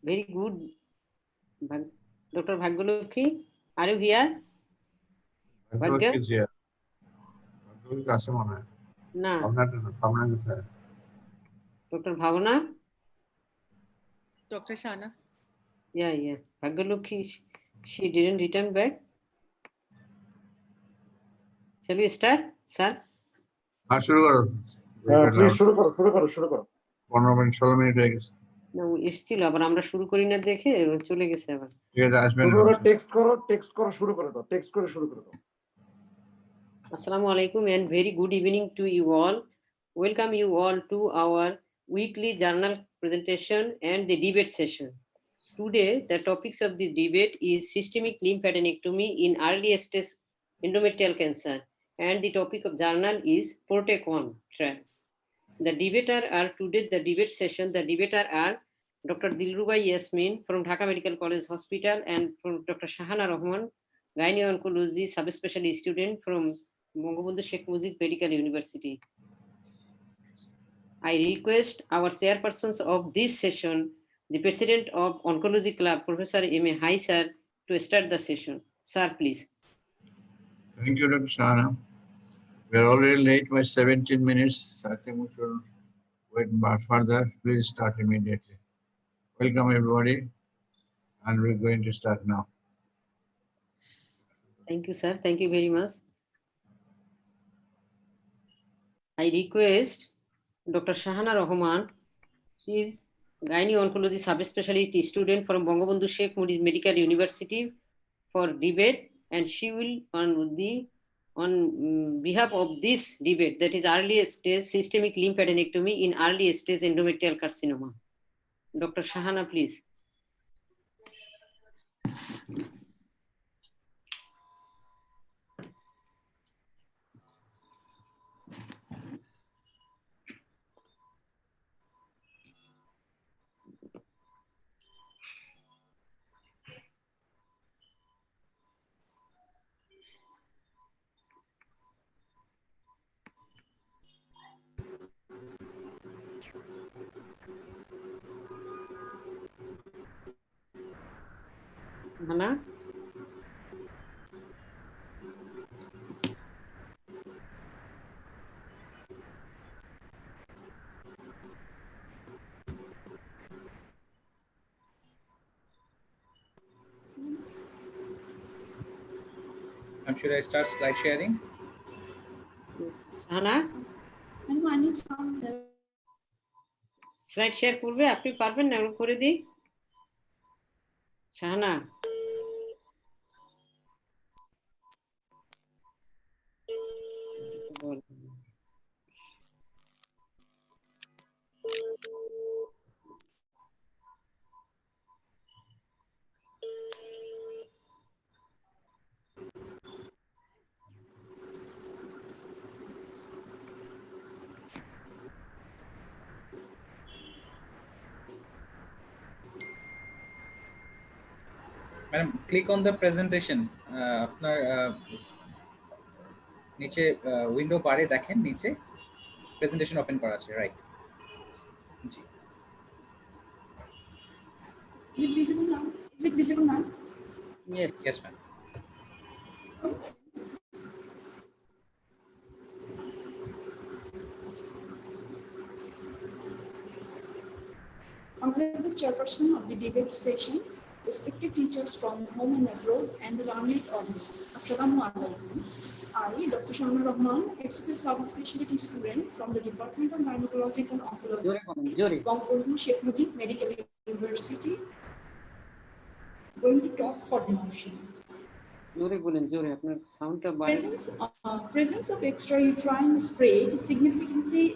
Very good. Dr. Bhagyalakshmi, are you here? Bhagyalakshmi is here. Bhagyalakshmi আছে মনে হয় না। ভাবনা কোথায়? Dr. Bhavana? Dr. Shana? Yeah. Bhagyalakshmi, she didn't return back. Shall we start, sir? শুরু করো। Please শুরু করো 15 মিনিট 16 মিনিট হয়ে গেছে। না, এসেছিল আবার আমরা শুরু করি না দেখে চলে গেছে আবার। ঠিক আছে, আসবেন। টেক্সট করো শুরু করে দাও। Assalamu alaikum and very good evening to you all. Welcome you all to our weekly journal presentation and the debate session. Today, the topics of the debate is systemic lymphadenectomy in early stage endometrial cancer, and the topic of journal is PROTEC-1 trial. The debater are today the debate session. The debater are Dr. Dilruba Yasmin from Dhaka Medical College Hospital and from Dr. Shahana Rahman, Gynae Oncology subspecialty student from Bangabandhu Sheikh Mujib Medical University. I request our chairpersons of this session, the President of Oncology Club, Professor M.A. Hai sir, to start the session. Sir, please. Thank you, Dr. Shahana. We are already late by 17 minutes. I think we should wait further. Please start immediately. Welcome, everybody. And we're going to start now. Thank you, sir. Thank you very much. I request Dr. Shahana Rahman. She is Gynae Oncology subspecialty student from Bangabandhu Sheikh Mujib Medical University for debate, and she will on behalf of this debate, that is early stage systemic lymphadenectomy in early stage endometrial carcinoma. Dr. Shahana, please. Hannah? Should I start slide sharing? Hannah? Slide share করবে? আপনি পারবেন না? করে দিই। Shahana? Madam, click on the presentation. আপনার নিচে window বারে দেখেন, নিচে প্রেজেন্টেশন ওপেন করা আছে, right? G. Is it visible now? Is it visible now? Yes, ma'am. Honorable Chairperson of the debate session, respected teachers from home and abroad, and the learned audience. Assalamu alaikum. I, Dr. Shahana Rahman, HCP subspecialty student from the Department of Gynecological Oncology, Bangabandhu Sheikh Mujib Medical University, going to talk for the motion. Presence of extrauterine spread significantly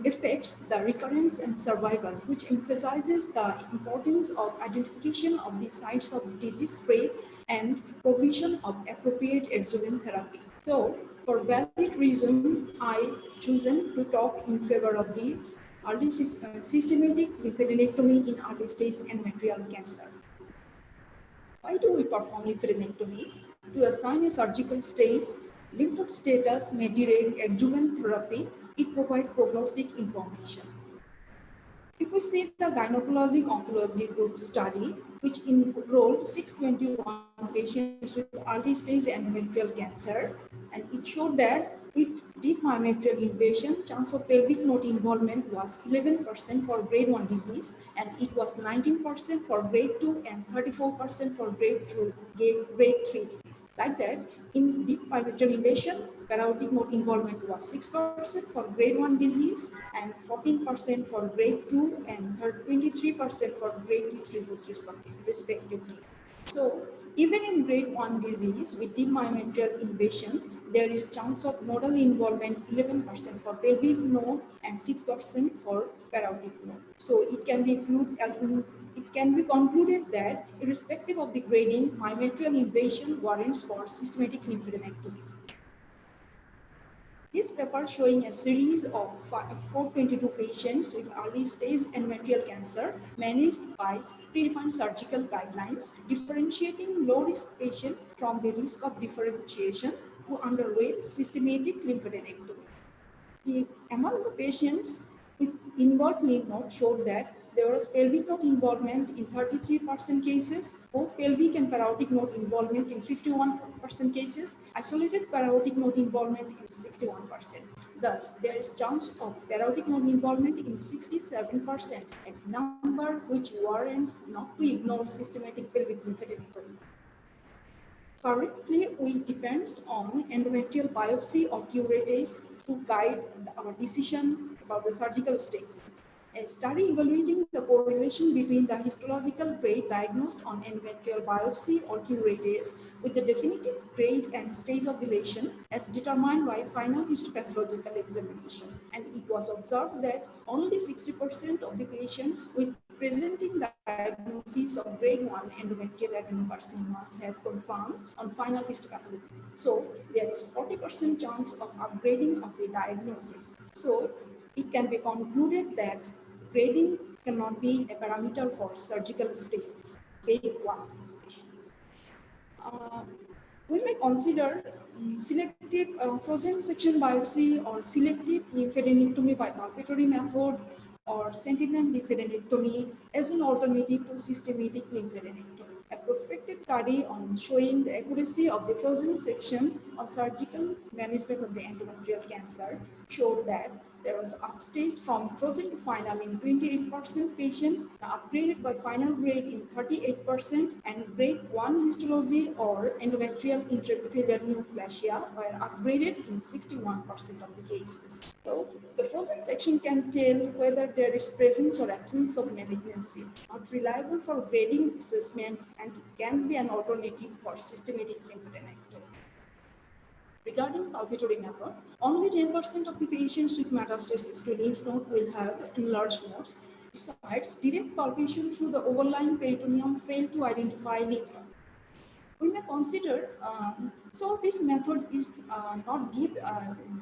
affects the recurrence and survival, which emphasizes the importance of identification of the sites of disease spread and provision of appropriate adjuvant therapy. So, for valid reason, I chosen to talk in favor of the early systematic lymphadenectomy in early stage endometrial cancer. Why do we perform lymphadenectomy? To assign a surgical stage, lymph node status may direct adjuvant therapy. It provides prognostic information. If we see the gynecologic oncology group study, which enrolled 621 patients with early stage endometrial cancer, and it showed that with deep myometrial invasion, chance of pelvic node involvement was 11% for grade 1 disease, and it was 19% for grade 2 and 34% for grade 3 disease. Like that, in deep myometrial invasion, parotid node involvement was 6% for grade 1 disease and 14% for grade 2 and 23% for grade 3 disease respectively. So even in grade 1 disease with deep myometrial invasion, there is chance of nodal involvement 11% for pelvic node and 6% for parotid node. So it can be concluded that irrespective of the grading, myometrial invasion warrants for systematic lymphadenectomy. This paper showing a series of 422 patients with early stage endometrial cancer managed by predefined surgical guidelines, differentiating low-risk patients from the risk of differentiation who underwent systematic lymphadenectomy. Among the patients with involved lymph node showed that there was pelvic node involvement in 33% cases, both pelvic and parotid node involvement in 51% cases, isolated parotid node involvement in 61%. Thus, there is chance of parotid node involvement in 67%, a number which warrants not to ignore systematic pelvic lymphadenectomy. Currently, we depend on endometrial biopsy or curetage to guide our decision about the surgical stage. A study evaluating the correlation between the histological grade diagnosed on endometrial biopsy or curettage with the definitive grade and stage of the lesion as determined by final histopathological examination. And it was observed that only 60% of the patients with presenting diagnosis of grade 1 endometrial adenocarcinomas have confirmed on final histopathology. So there is 40% chance of upgrading of the diagnosis. So it can be concluded that grading cannot be a parameter for surgical stage, grade 1 especially. We may consider selective frozen section biopsy or selective lymphadenectomy by palpatory method or sentinel lymphadenectomy as an alternative to systematic lymphadenectomy. A prospective study on showing the accuracy of the frozen section on surgical management of the endometrial cancer showed that there was upstage from frozen to final in 28% patient, upgraded by final grade in 38%, and grade 1 histology or endometrial intraepithelial neoplasia were upgraded in 61% of the cases. So the frozen section can tell whether there is presence or absence of malignancy, not reliable for grading assessment, and can be an alternative for systematic lymphadenectomy. Regarding palpatory method, only 10% of the patients with metastasis to lymph node will have enlarged nodes. Besides, direct palpation through the overlying peritoneum fail to identify lymph node. We may consider, so this method is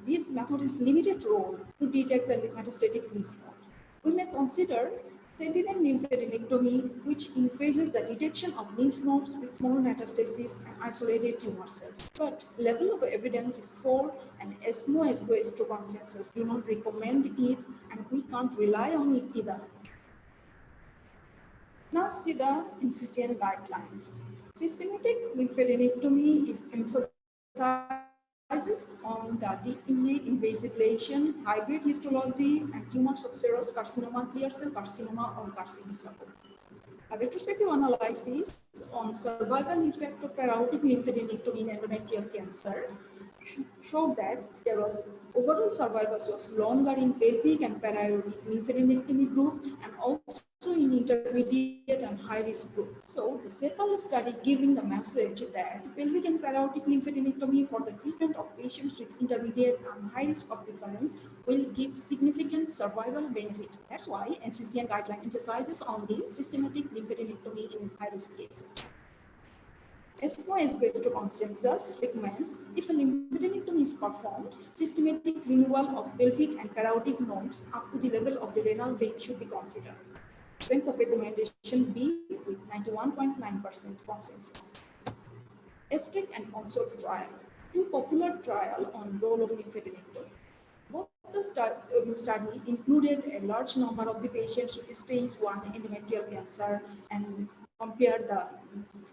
this method is limited role to detect the metastatic lymph node. We may consider sentinel lymphadenectomy, which increases the detection of lymph nodes with small metastasis and isolated tumor cells. But level of evidence is 4, and ESMO/ESGO consensus do not recommend it, and we can't rely on it either. Now see the NCCN guidelines. Systematic lymphadenectomy is emphasizes on the deeply invasive lesion, hybrid histology, and tumors of serous carcinoma, clear cell carcinoma, or carcinosarcoma. A retrospective analysis on survival effect of parotid lymphadenectomy in endometrial cancer showed that there was overall survival was longer in pelvic and parotid lymphadenectomy group, and also in intermediate and high risk group. So the CEPAL study giving the message that pelvic and parotid lymphadenectomy for the treatment of patients with intermediate and high risk of recurrence will give significant survival benefit. That's why NCCN guideline emphasizes on the systematic lymphadenectomy in high risk cases. ESMO/ESGO consensus recommends if a lymphadenectomy is performed, systematic removal of pelvic and parotid nodes up to the level of the renal vein should be considered. Strength of recommendation B with 91.9% consensus. ESTEC and CONSORT trial, two popular trials on role of lymphadenectomy. Both the study included a large number of the patients with stage 1 endometrial cancer and compared the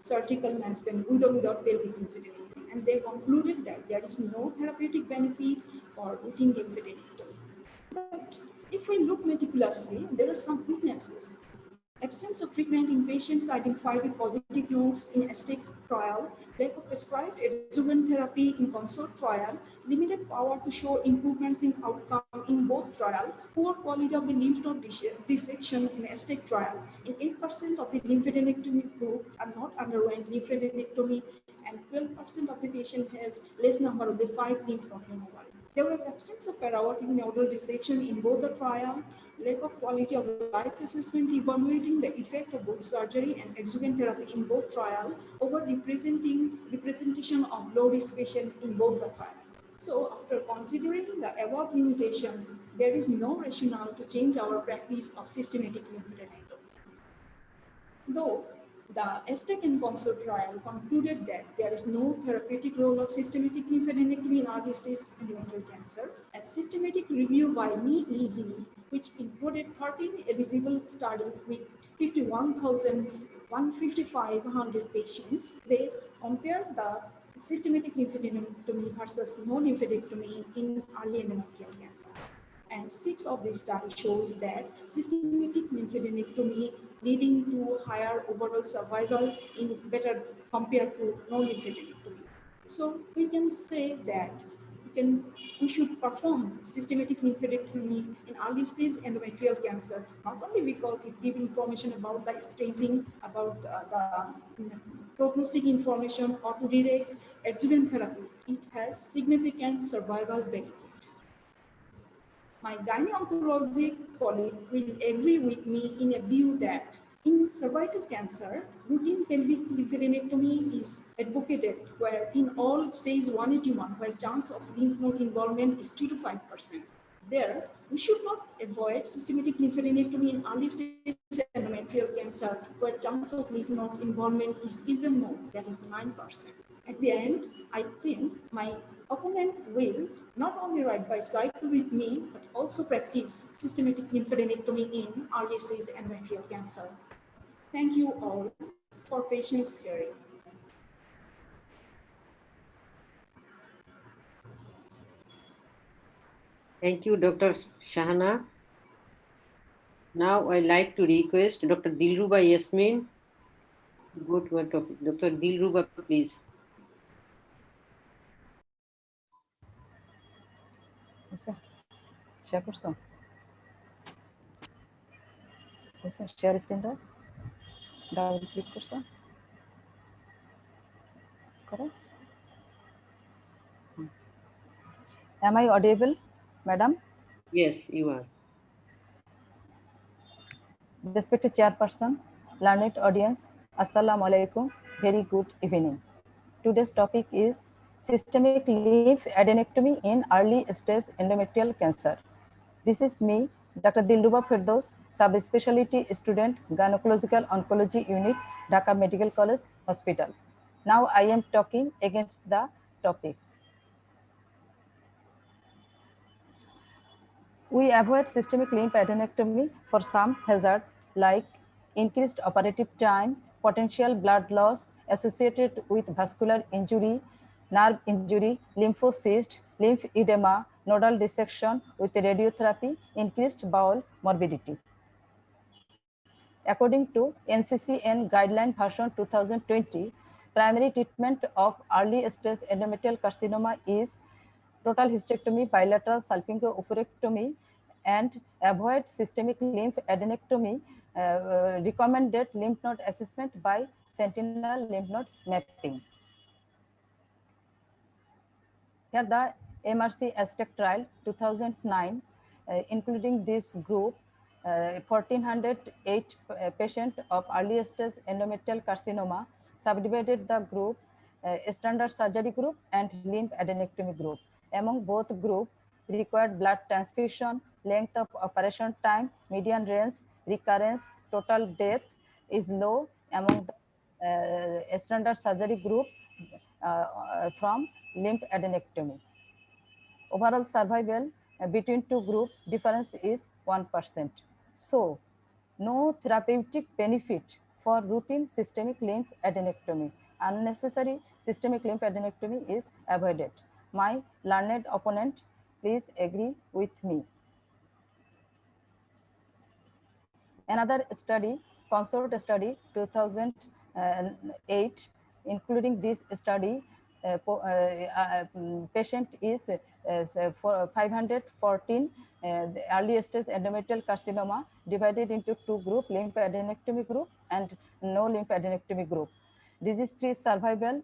surgical management with or without pelvic lymphadenectomy. And they concluded that there is no therapeutic benefit for routine lymphadenectomy. But if we look meticulously, there are some weaknesses. Absence of treatment in patients identified with positive nodes in ASTEC trial, lack of prescribed adjuvant therapy in CONSORT trial, limited power to show improvements in outcome in both trial, poor quality of the lymph node dissection in ASTEC trial. In 8% of the lymphadenectomy group are not underwent lymphadenectomy, and 12% of the patient has less number of the 5 lymph node removal. There was absence of paraortic nodal dissection in both the trial, lack of quality of life assessment evaluating the effect of both surgery and adjuvant therapy in both trial, over representation of low-risk patients in both the trial. So after considering the above limitation, there is no rationale to change our practice of systematic lymphadenectomy. Though the ASTEC and CONSORT trial concluded that there is no therapeutic role of systematic lymphadenectomy in early stage endometrial cancer, a systematic review by Mi E. Lee, which included 13 eligible studies with 51,500 patients, they compared the systematic lymphadenectomy versus no lymphadenectomy in early endometrial cancer. And 6 of these studies shows that systematic lymphadenectomy leading to higher overall survival in better compared to no lymphadenectomy. So we can say that we should perform systematic lymphadenectomy in early stage endometrial cancer, not only because it gives information about the staging, about the prognostic information, or to direct adjuvant therapy. It has significant survival benefit. My gynecologic colleague will agree with me in a view that in cervical cancer, routine pelvic lymphadenectomy is advocated, where in all stage 181, where chance of lymph node involvement is 3 to 5%. There, we should not avoid systematic lymphadenectomy in early stage endometrial cancer, where chance of lymph node involvement is even more, that is 9%. At the end, I think my opponent will not only ride bicycle with me, but also practice systematic lymphadenectomy in early stage endometrial cancer. Thank you all for patience hearing. Thank you, Dr. Shahana. Now I'd like to request Dr. Dilruba Yasmin to go to our topic. Dr. Dilruba, please. Share করছো? Share screen দাও, double click করছো? Correct? Am I audible, madam? Yes, you are. Respected chairperson, learned audience, assalamu alaikum, very good evening. Today's topic is systemic lymph adenectomy in early stage endometrial cancer. This is me, Dr. Dilruba Firdaus, subspecialty student, Gynecological Oncology Unit, Dhaka Medical College Hospital. Now I am talking against the topic. We avoid systemic lymph adenectomy for some hazard like increased operative time, potential blood loss associated with vascular injury, nerve injury, lymphocyst, lymphedema, nodal dissection with radiotherapy, increased bowel morbidity. According to NCCN guideline version 2020, primary treatment of early stage endometrial carcinoma is total hysterectomy, bilateral salpingo-oophorectomy, and avoid systemic lymph adenectomy. Recommended lymph node assessment by sentinel lymph node mapping. Here the MRC ASTEC trial 2009, including this group, 1,408 patients of early stage endometrial carcinoma, subdivided the group standard surgery group and lymph adenectomy group. Among both groups, required blood transfusion, length of operation time, median range, recurrence, total death is low among the standard surgery group from lymph adenectomy. Overall survival between two group difference is 1%. So no therapeutic benefit for routine systemic lymph adenectomy. Unnecessary systemic lymph adenectomy is avoided. My learned opponent, please agree with me. Another study, consort study 2008, including this study, patient is for 514 the early stage endometrial carcinoma divided into two group, lymph adenectomy group and no lymph adenectomy group. Disease-free survival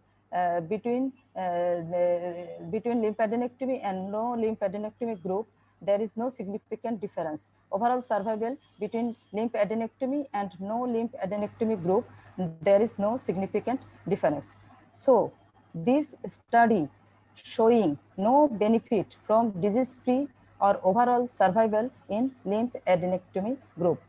between lymphadenectomy and no lymphadenectomy group, there is no significant difference. Overall survival between lymphadenectomy and no lymphadenectomy group, there is no significant difference. So this study showing no benefit from disease-free or overall survival in lymphadenectomy group.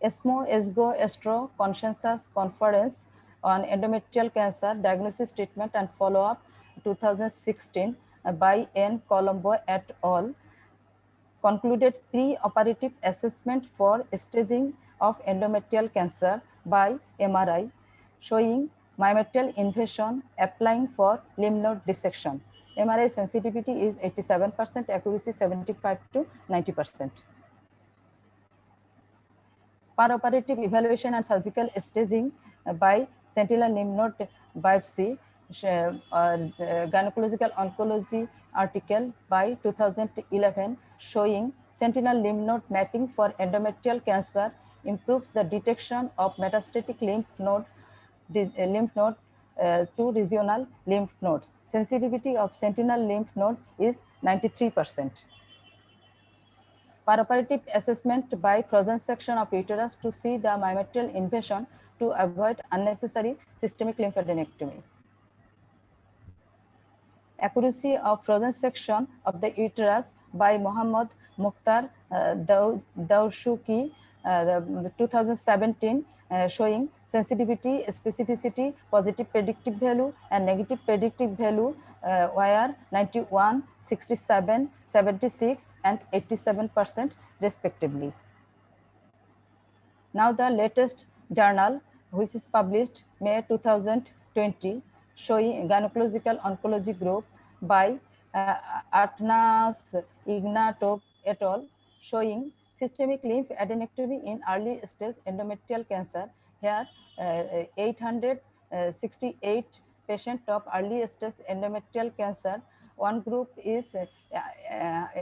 ESMO-ESGO-ESTRO Consensus Conference on Endometrial Cancer Diagnosis, Treatment and Follow-up 2016 by N. Colombo et al. Concluded pre-operative assessment for staging of endometrial cancer by MRI, showing myometrial invasion applying for lymph node dissection. MRI sensitivity is 87%, accuracy 75 to 90%. Per-operative evaluation and surgical staging by sentinel lymph node biopsy, gynecological oncology article by 2011 showing sentinel lymph node mapping for endometrial cancer improves the detection of metastatic lymph node to regional lymph nodes. Sensitivity of sentinel lymph node is 93%. Per-operative assessment by frozen section of uterus to see the myometrial invasion to avoid unnecessary systemic lymphadenectomy. Accuracy of frozen section of the uterus by Mohammad Mukhtar Daushuki, 2017, showing sensitivity, specificity, positive predictive value and negative predictive value were 91, 67, 76 and 87% respectively. Now the latest journal, which is published May 2020, showing gynecological oncology group by Atnas Ignatov et al., showing systemic lymph adenectomy in early stage endometrial cancer. Here 868 patients of early stage endometrial cancer. One group is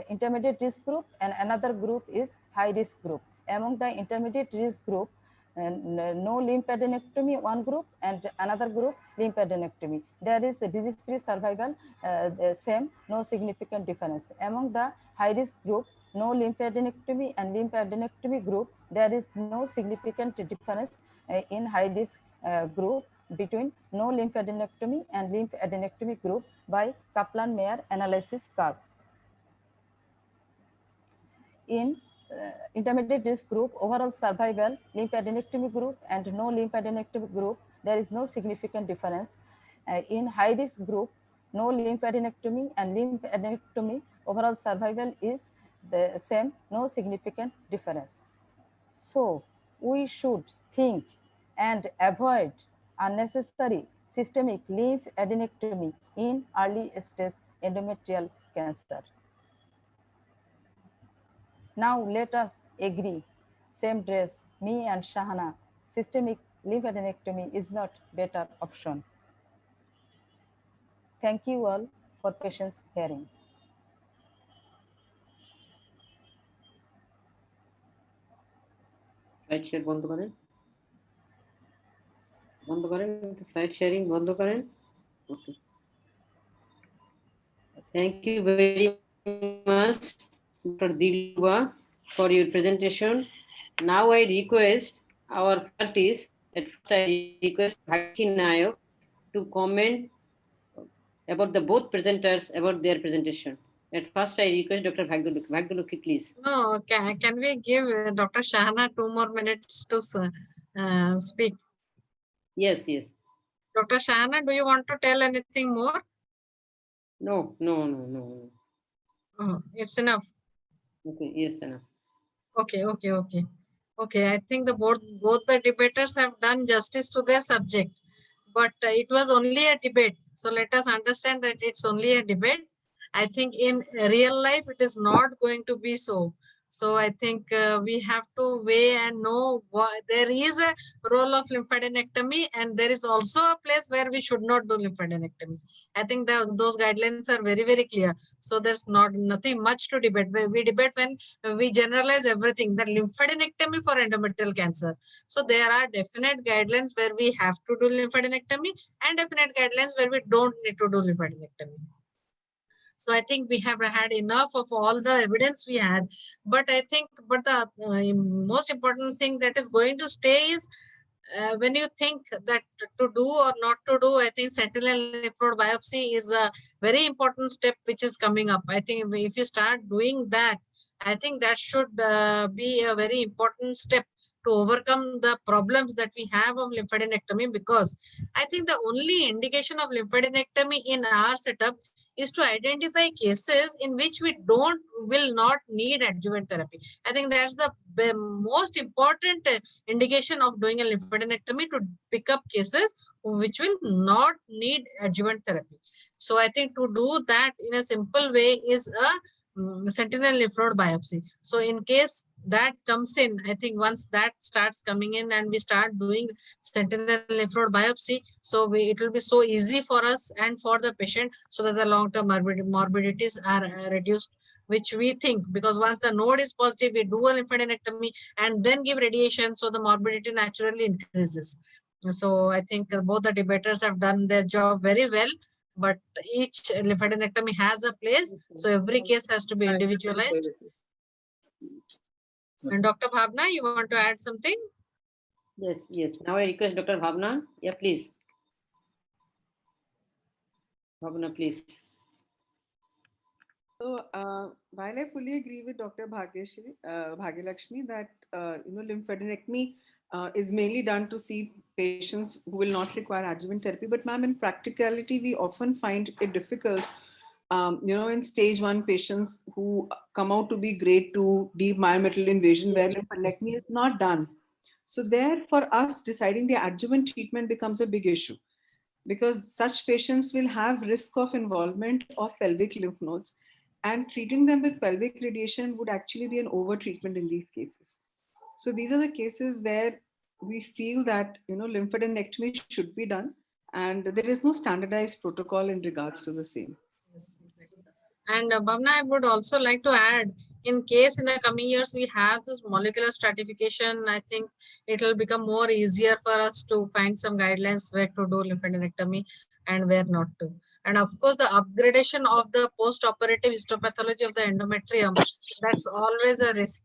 intermediate risk group and another group is high risk group. Among the intermediate risk group, no lymphadenectomy one group and another group lymphadenectomy. There is the disease-free survival the same, no significant difference. Among the high risk group, no lymphadenectomy and lymphadenectomy group, there is no significant difference in high risk group between no lymphadenectomy and lymphadenectomy group by Kaplan-Meier analysis curve. In intermediate risk group, overall survival, lymphadenectomy group and no lymphadenectomy group, there is no significant difference. In high risk group, no lymphadenectomy and lymphadenectomy, overall survival is the same, no significant difference. So we should think and avoid unnecessary systemic lymphadenectomy in early stage endometrial cancer. Now let us agree, same dress, me and Shahana, systemic lymphadenectomy is not better option. Thank you all for patience hearing. Slide share বন্ধ করেন, slide sharing বন্ধ করেন। Okay, thank you very much Dr. Dilba for your presentation. Now I request our parties, at first I request Bhakti Nayak to comment about the both presenters about their presentation. At first I request Dr. Bhagdalokhi, please. No, can we give Dr. Shahana 2 more minutes to speak? Yes. Dr. Shahana, do you want to tell anything more? No, no, no, no. It's enough. Okay, yes, enough. Okay, okay, okay. Okay, I think the both the debaters have done justice to their subject, but it was only a debate. So let us understand that it's only a debate. I think in real life, it is not going to be so. So I think we have to weigh and know what there is a role of lymphadenectomy, and there is also a place where we should not do lymphadenectomy. I think those guidelines are very, very clear. So there's nothing much to debate. We debate when we generalize everything, the lymphadenectomy for endometrial cancer. So there are definite guidelines where we have to do lymphadenectomy and definite guidelines where we don't need to do lymphadenectomy. So I think we have had enough of all the evidence we had, but I think, but the most important thing that is going to stay is when you think that to do or not to do, I think sentinel lymph node biopsy is a very important step which is coming up. I think if you start doing that, I think that should be a very important step to overcome the problems that we have of lymphadenectomy, because I think the only indication of lymphadenectomy in our setup is to identify cases in which we will not need adjuvant therapy. I think that's the most important indication of doing a lymphadenectomy, to pick up cases which will not need adjuvant therapy. So I think to do that in a simple way is a sentinel lymph node biopsy. So in case that comes in, I think once that starts coming in and we start doing sentinel lymph node biopsy, so it will be so easy for us and for the patient, so that the long-term morbidities are reduced, which we think, because once the node is positive, we do a lymphadenectomy and then give radiation, so the morbidity naturally increases. So I think both the debaters have done their job very well, but each lymphadenectomy has a place, so every case has to be individualized. And Dr. Bhavna, you want to add something? Yes, yes. Now I request Dr. Bhavna. Yeah, please. Bhavna, please. So while I fully agree with Dr. Bhagyalakshmi that lymphadenectomy is mainly done to see patients who will not require adjuvant therapy, but ma'am, in practicality, we often find it difficult. In stage 1 patients who come out to be grade 2 deep myometrial invasion, where lymphadenectomy is not done. So there, for us, deciding the adjuvant treatment becomes a big issue, because such patients will have risk of involvement of pelvic lymph nodes, and treating them with pelvic radiation would actually be an over treatment in these cases. So these are the cases where we feel that lymphadenectomy should be done, and there is no standardized protocol in regards to the same. Yes, exactly. And Bhavna, I would also like to add, in case in the coming years we have this molecular stratification, I think it will become more easier for us to find some guidelines where to do lymphadenectomy and where not to. And of course, the upgradation of the post-operative histopathology of the endometrium, that's always a risk.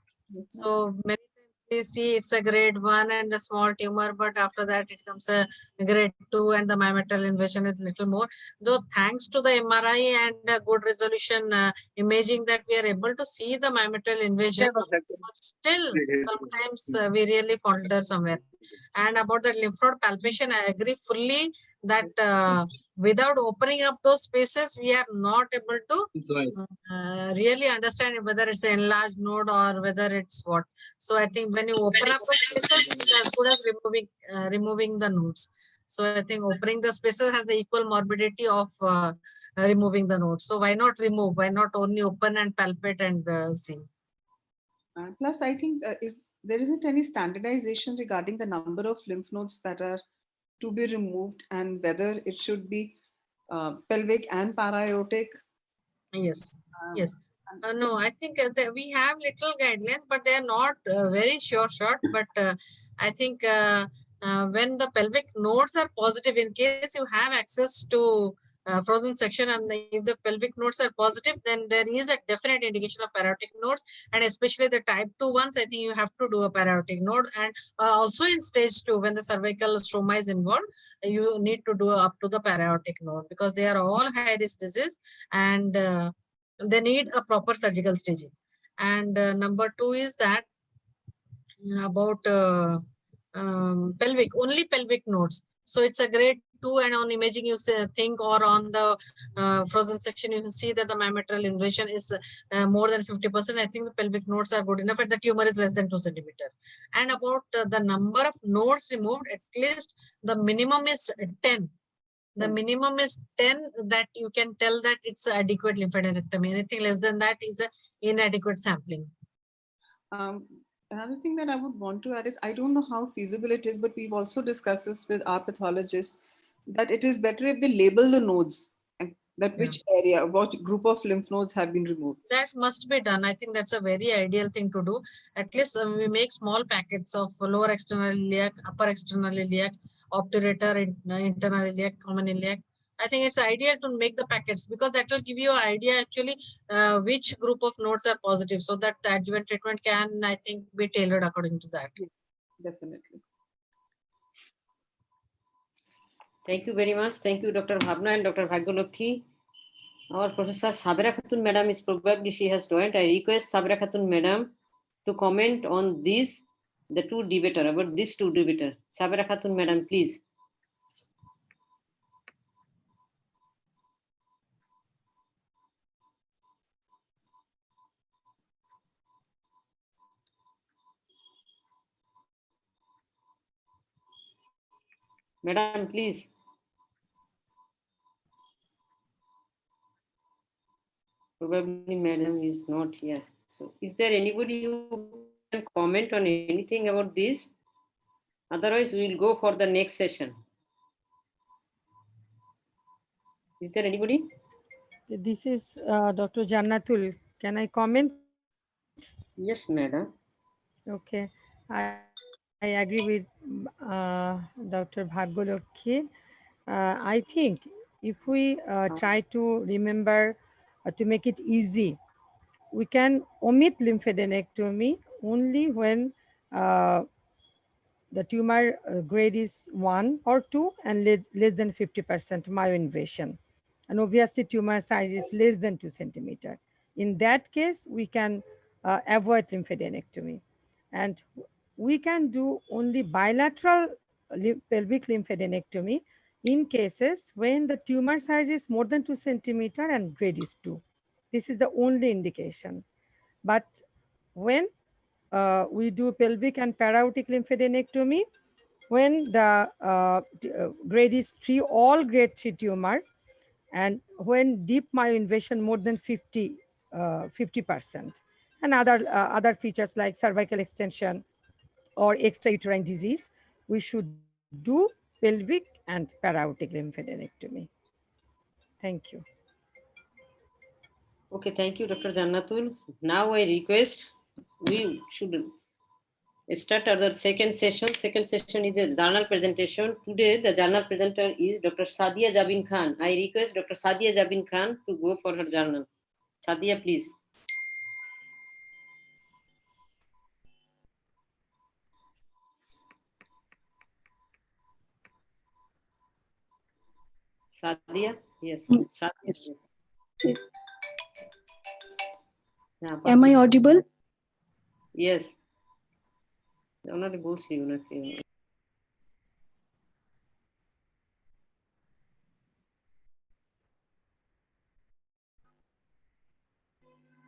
So many times we see it's a grade 1 and a small tumor, but after that it comes a grade 2 and the myometrial invasion is little more. Though thanks to the MRI and good resolution imaging, that we are able to see the myometrial invasion, but still sometimes we really falter somewhere. And about the lymph node palpation, I agree fully that without opening up those spaces, we are not able to really understand whether it's an enlarged node or whether it's what. So I think when you open up the spaces, it's as good as removing the nodes. So I think opening the spaces has the equal morbidity of removing the nodes. So why not remove? Why not only open and palpate and see? Plus, I think there isn't any standardization regarding the number of lymph nodes that are to be removed, and whether it should be pelvic and para-aortic. Yes, yes. No, I think we have little guidelines, but they are not very short. But I think when the pelvic nodes are positive, in case you have access to frozen section, and if the pelvic nodes are positive, then there is a definite indication of para-aortic nodes, and especially the type 2 ones, I think you have to do a para-aortic node. And also in stage 2, when the cervical stroma is involved, you need to do up to the para-aortic node, because they are all high-risk disease, and they need a proper surgical staging. And number 2 is that about only pelvic nodes. So it's a grade 2 and on imaging you think, or on the frozen section you see that the myometrial invasion is more than 50%, I think the pelvic nodes are good enough and the tumor is less than 2 centimeter. And about the number of nodes removed, at least the minimum is 10. The minimum is 10, that you can tell that it's adequate lymphadenectomy. Anything less than that is a inadequate sampling. Another thing that I would want to add is, I don't know how feasible it is, but we've also discussed this with our pathologist, that it is better if they label the nodes, and that which area, what group of lymph nodes have been removed. That must be done. I think that's a very ideal thing to do. At least we make small packets of lower external iliac, upper external iliac, obturator, internal iliac, common iliac. I think it's ideal to make the packets, because that will give you an idea actually which group of nodes are positive, so that the adjuvant treatment can, I think, be tailored according to that. Definitely. Thank you very much. Thank you, Dr. Bhavna and Dr. Bhagyalakshmi. Our Professor Sabira Khatun Madam is probably, she has joined. I request Sabira Khatun Madam to comment on this, the two debater, about these two debater. Sabira Khatun Madam, please. Madam, please. Probably Madam is not here. So is there anybody who can comment on anything about this? Otherwise, we will go for the next session. Is there anybody? This is Dr. Jannatul. Can I comment? Yes, madam. Okay. I agree with Dr. Bhagyalakshmi. I think if we try to remember to make it easy, we can omit lymphadenectomy only when the tumor grade is 1 or 2 and less than 50% myoinvasion. And obviously tumor size is less than 2 centimeter. In that case, we can avoid lymphadenectomy. And we can do only bilateral pelvic lymphadenectomy in cases when the tumor size is more than 2 centimeter and grade is 2. This is the only indication. But when we do pelvic and para-aortic lymphadenectomy, when the grade is 3, all grade 3 tumor, and when deep myoinvasion more than 50%, and other features like cervical extension or extrauterine disease, we should do pelvic and para-aortic lymphadenectomy. Thank you. Okay, thank you, Dr. Jannatul. Now I request we should start our second session. Second session is a journal presentation. Today, the journal presenter is Dr. Sadia Jabin Khan. I request Dr. Sadia Jabin Khan to go for her journal. Sadia, please. Sadia, yes. Sadia, Yes. yes. Am I audible? Yes. ওনারে বলছি ওনাকে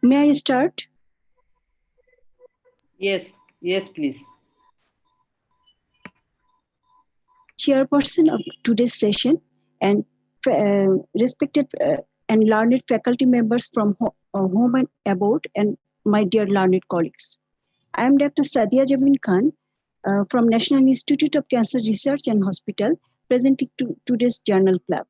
May I start? Yes, yes, please. Chairperson of today's session and respected and learned faculty members from home and abroad, and my dear learned colleagues. I am Dr. Sadia Jabin Khan from National Institute of Cancer Research and Hospital, presenting to today's journal club.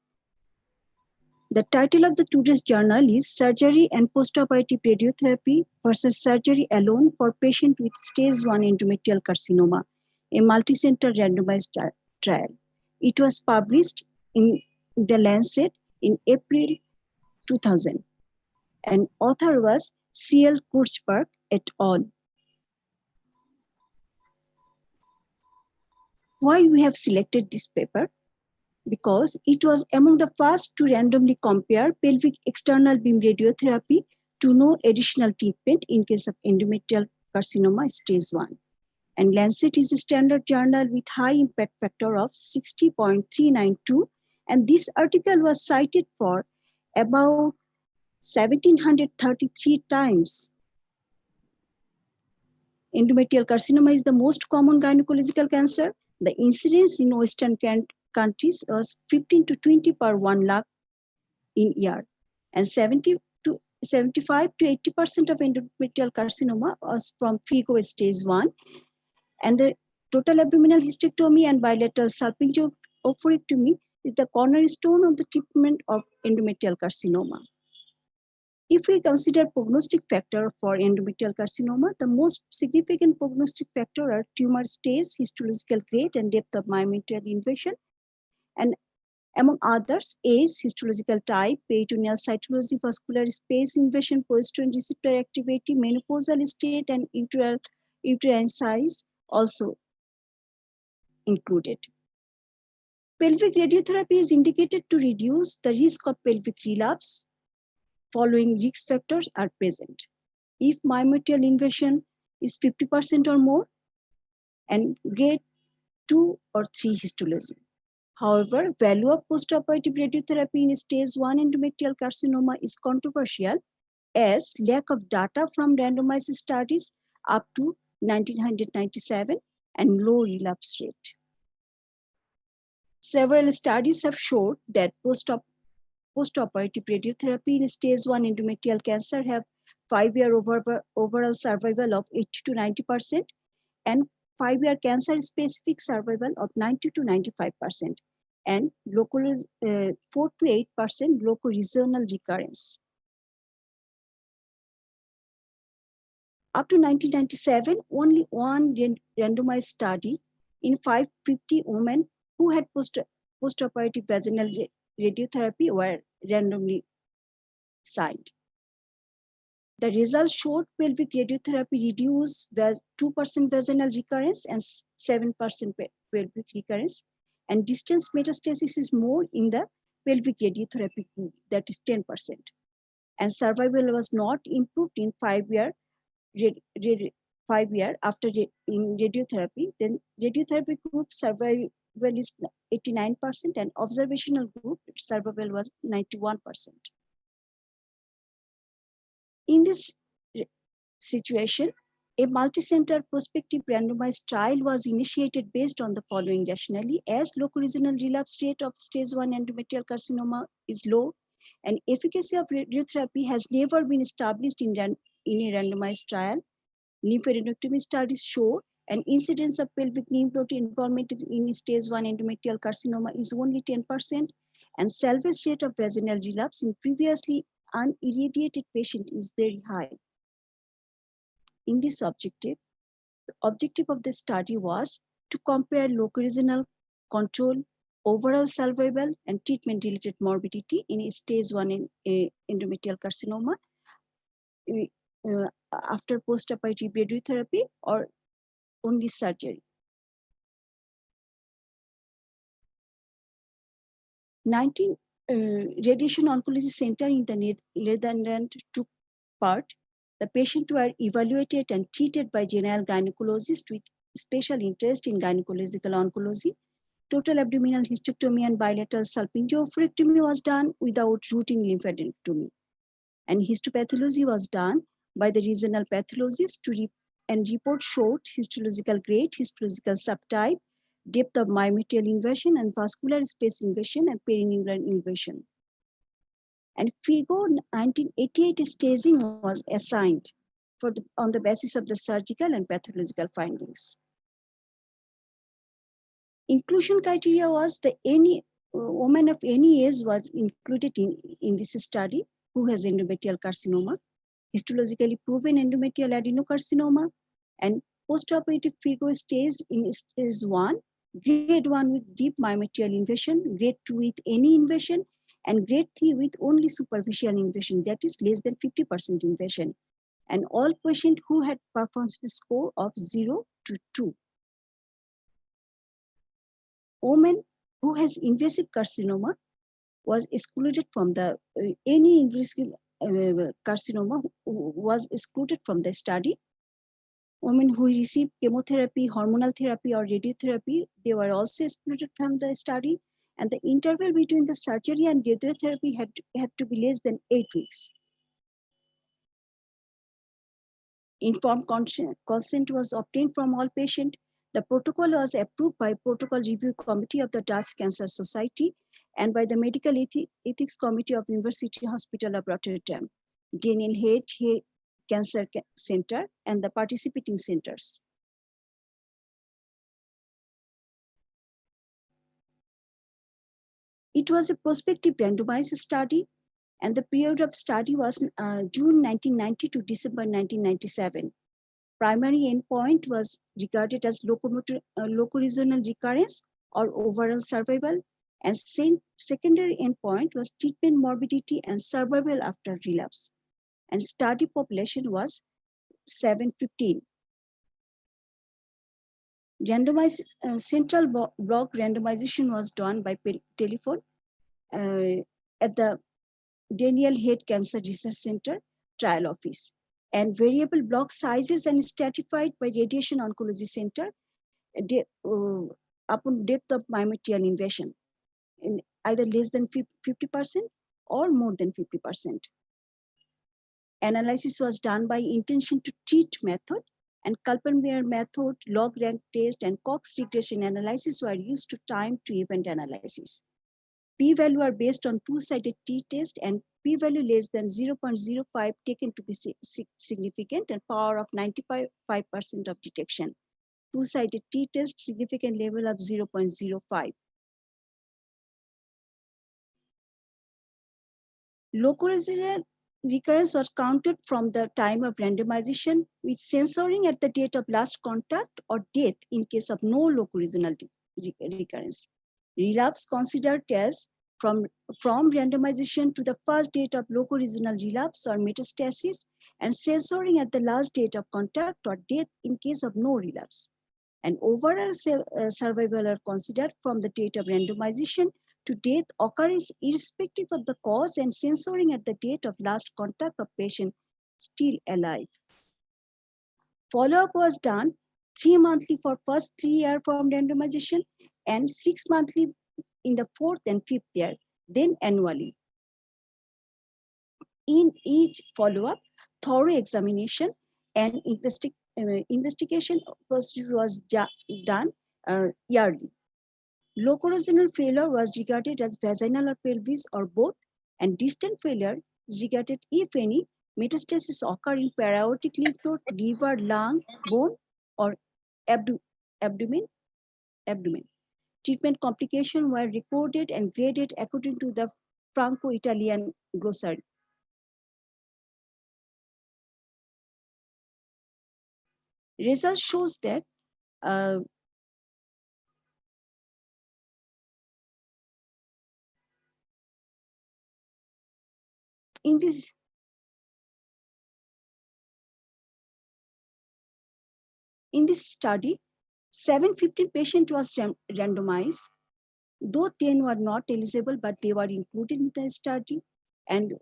The title of the today's journal is Surgery and Postoperative Radiotherapy versus Surgery Alone for Patient with Stage 1 Endometrial Carcinoma, a multi-center randomized trial. It was published in The Lancet in April 2000, and author was C.L. Kurzberg et al. Why we have selected this paper? Because it was among the first to randomly compare pelvic external beam radiotherapy to no additional treatment in case of endometrial carcinoma stage 1. And Lancet is a standard journal with high impact factor of 60.392 And this article was cited for about 1733 times. Endometrial carcinoma is the most common gynecological cancer. The incidence in Western countries was 15 to 20 per 1 lakh in year. And 75 to 80% of endometrial carcinoma was from FIGO stage 1. And the total abdominal hysterectomy and bilateral salpingo-oophorectomy is the cornerstone of the treatment of endometrial carcinoma. If we consider prognostic factor for endometrial carcinoma, the most significant prognostic factor are tumor stage, histological grade, and depth of myometrial invasion. And among others, age, histological type, peritoneal cytology, vascular space invasion, progesterone receptor activity, menopausal state, and uterine size also included. Pelvic radiotherapy is indicated to reduce the risk of pelvic relapse. Following risk factors are present. If myometrial invasion is 50% or more, and grade 2 or 3 histology. However, value of postoperative radiotherapy in stage 1 endometrial carcinoma is controversial, as lack of data from randomized studies up to 1997 and low relapse rate. Several studies have showed that postoperative radiotherapy in stage 1 endometrial cancer have 5-year overall survival of 80 to 90% and 5-year cancer-specific survival of 90 to 95% and 4 to 8% local regional recurrence. Up to 1997, only one randomized study in 550 women who had postoperative vaginal radiotherapy were randomly signed. The results showed pelvic radiotherapy reduced 2% vaginal recurrence and 7% pelvic recurrence, and distance metastasis is more in the pelvic radiotherapy group, that is 10%. And survival was not improved in 5 year after in radiotherapy. Then radiotherapy group survival is 89% and observational group survival was 91%. In this situation, a multi-center prospective randomized trial was initiated based on the following rationale. As local regional relapse rate of stage 1 endometrial carcinoma is low, and efficacy of radiotherapy has never been established in a randomized trial. Lymphadenectomy studies show an incidence of pelvic lymph node involvement in stage 1 endometrial carcinoma is only 10%, and salvage rate of vaginal relapse in previously unirradiated patient is very high. In this objective, the objective of the study was to compare local regional control, overall survival, and treatment-related morbidity in stage 1 endometrial carcinoma after postoperative radiotherapy or only surgery. 19 radiation oncology center in the Netherlands took part. The patients were evaluated and treated by general gynecologists with special interest in gynecological oncology. Total abdominal hysterectomy and bilateral salpingo-oophorectomy was done without routine lymphadenectomy. And histopathology was done by the regional pathologist and report showed histological grade, histological subtype, depth of myometrial invasion and vascular space invasion and perineal invasion. And FIGO 1988 staging was assigned on the basis of the surgical and pathological findings. Inclusion criteria was that any woman of any age was included in this study who has endometrial carcinoma, histologically proven endometrial adenocarcinoma, and postoperative FIGO stage in stage 1, grade 1 with deep myometrial invasion, grade 2 with any invasion, and grade 3 with only superficial invasion, that is less than 50% invasion, and all patients who had performance score of 0 to 2. Woman who has invasive carcinoma was excluded from the, any invasive carcinoma was excluded from the study. Women who received chemotherapy, hormonal therapy, or radiotherapy, they were also excluded from the study. and the interval between the surgery and radiotherapy had to be less than 8 weeks. Informed consent was obtained from all patients. The protocol was approved by Protocol Review Committee of the Dutch Cancer Society and by the Medical Ethics Committee of University Hospital of Rotterdam, Daniel Head Cancer Center, and the participating centers. It was a prospective randomized study, and the period of study was June 1990 to December 1997. Primary endpoint was regarded as locoregional recurrence or overall survival, and secondary endpoint was treatment morbidity and survival after relapse. And study population was 715. Randomized central block randomization was done by telephone at the Daniel Head Cancer Research Center trial office, and variable block sizes and stratified by Radiation Oncology Center upon depth of myometrial invasion in either less than 50% or more than 50%. Analysis was done by intention to treat method, and Kaplan-Meier method, log rank test, and Cox regression analysis were used to time to event analysis. P-value are based on two-sided t-test, and p-value less than 0.05 taken to be significant, and power of 95% of detection. Two-sided t-test significant level of 0.05. Locoregional recurrence was counted from the time of randomization, with censoring at the date of last contact or death in case of no locoregional recurrence. Relapse considered as from randomization to the first date of locoregional relapse or metastasis, and censoring at the last date of contact or death in case of no relapse. And overall survival are considered from the date of randomization to death occurrence irrespective of the cause, and censoring at the date of last contact of patient still alive. Follow-up was done 3 monthly for first 3 years from randomization and 6 monthly in the 4th and 5th year, then annually. In each follow-up, thorough examination and investigation procedure was done yearly. Locoregional failure was regarded as vaginal or pelvis or both, and distant failure is regarded if any metastasis occur in parietic lymph node, liver, lung, bone, or abdomen. Treatment complications were recorded and graded according to the Franco-Italian glossary. Result shows that in this study, 715 patients was randomized, though 10 were not eligible, but they were included in the study, and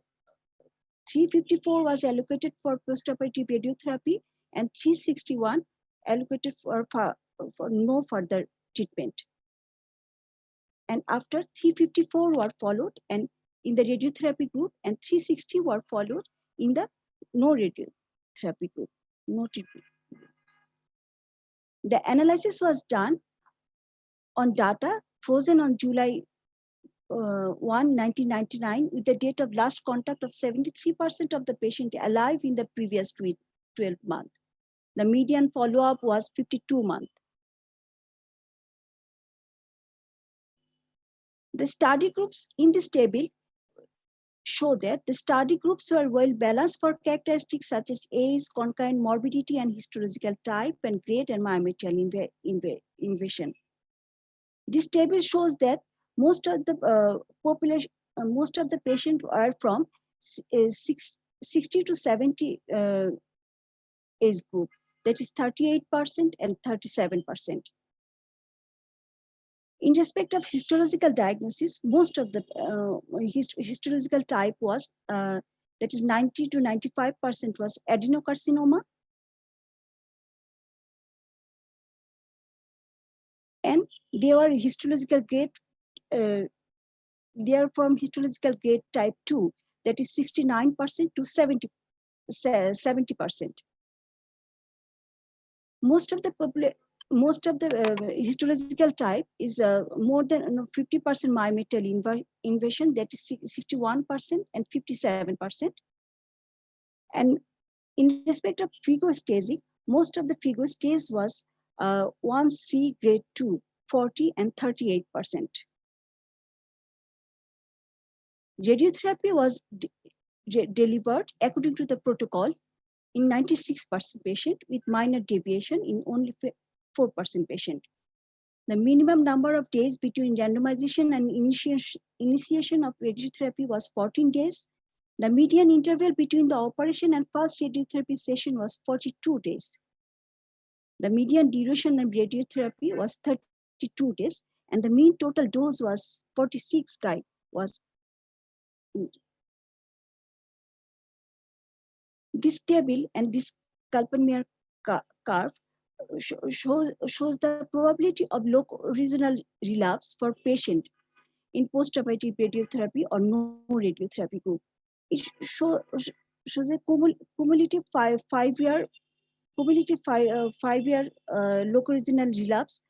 354 was allocated for postoperative radiotherapy, and 361 allocated for no further treatment. And after 354 were followed and in the radiotherapy group, and 360 were followed in the no radiotherapy group, no treatment. The analysis was done on data frozen on July 1, 1999, with the date of last contact of 73% of the patient alive in the previous 12 months. The median follow-up was 52 months. The study groups in this table show that the study groups were well balanced for characteristics such as age, concurrent morbidity, and histological type, and grade, and myometrial invasion. This table shows that most of the population, most of the patients are from 60 to 70 age group, that is 38% and 37%. In respect of histological diagnosis, most of the histological type was, that is 90 to 95% was adenocarcinoma, and they were histological grade they are from histological grade type 2, that is 69% to 70%. Most of the histological type is more than 50% myometal invasion, that is 61% and 57%. And in respect of FIGO staging, most of the FIGO stage was 1C grade 2, 40 and 38%. Radiotherapy was delivered according to the protocol in 96% patient with minor deviation in only 4% patient. The minimum number of days between randomization and initiation of radiotherapy was 14 days. The median interval between the operation and first radiotherapy session was 42 days. The median duration of radiotherapy was 32 days, and the mean total dose was 46 guide was. This table and this Kaplan-Meier curve shows the probability of local regional relapse for patient in post-operative radiotherapy or no radiotherapy group. It shows a cumulative five-year local regional relapse,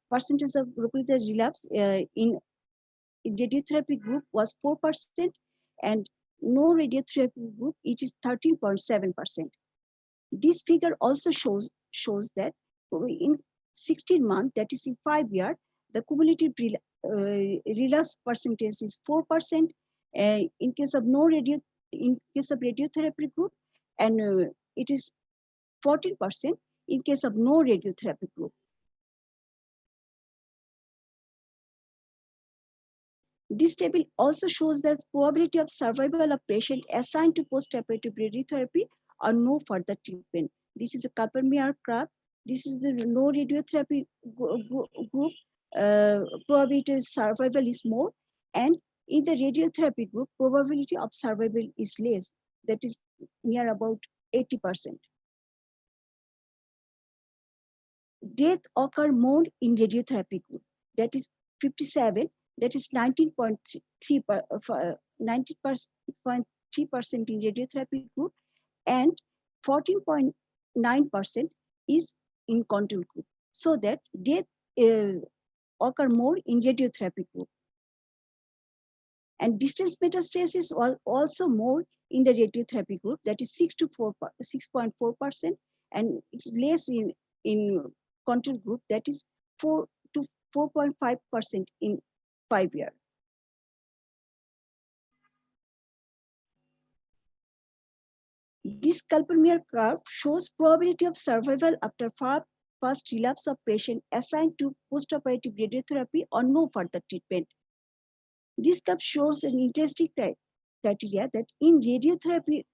percentage of local regional relapse in radiotherapy group was 4%, and no radiotherapy group, it is 13.7%. This figure also shows that in 16 months, that is in 5 years, the cumulative relapse percentage is 4%. In case of radiotherapy group, and it is 14% in case of no radiotherapy group. This table also shows that probability of survival of patient assigned to post-operative radiotherapy or no further treatment. This is a Kaplan-Meier curve. This is the no radiotherapy group. Probability of survival is more, and in the radiotherapy group, probability of survival is less. That is near about 80%. Death occur more in radiotherapy group. That is 57. That is 19.3% in radiotherapy group, and 14.9% is in control group. So that death occur more in radiotherapy group. And distance metastasis are also more in the radiotherapy group, that is 6.4%, and it's less in control group, that is 4 to 4.5% in 5 years. This Kaplan-Meier curve shows probability of survival after first relapse of patient assigned to postoperative radiotherapy or no further treatment. This curve shows an interesting criteria that in radiotherapy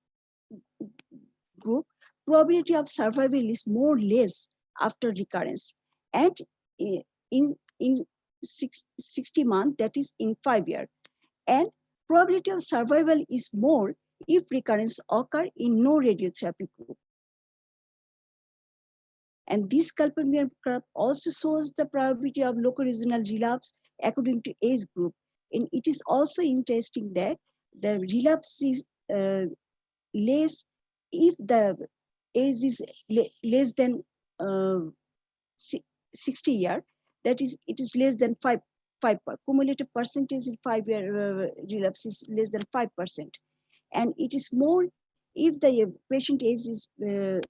group, probability of survival is more or less after recurrence, and in 60 months, that is in 5 years, and probability of survival is more if recurrence occur in no radiotherapy group. And this Kaplan-Meier curve also shows the probability of local regional relapse according to age group. And it is also interesting that the relapse is less if the age is less than 60 years. That is, it is less than 5 cumulative percentage in 5 year relapse is less than 5%, and it is more if the patient age is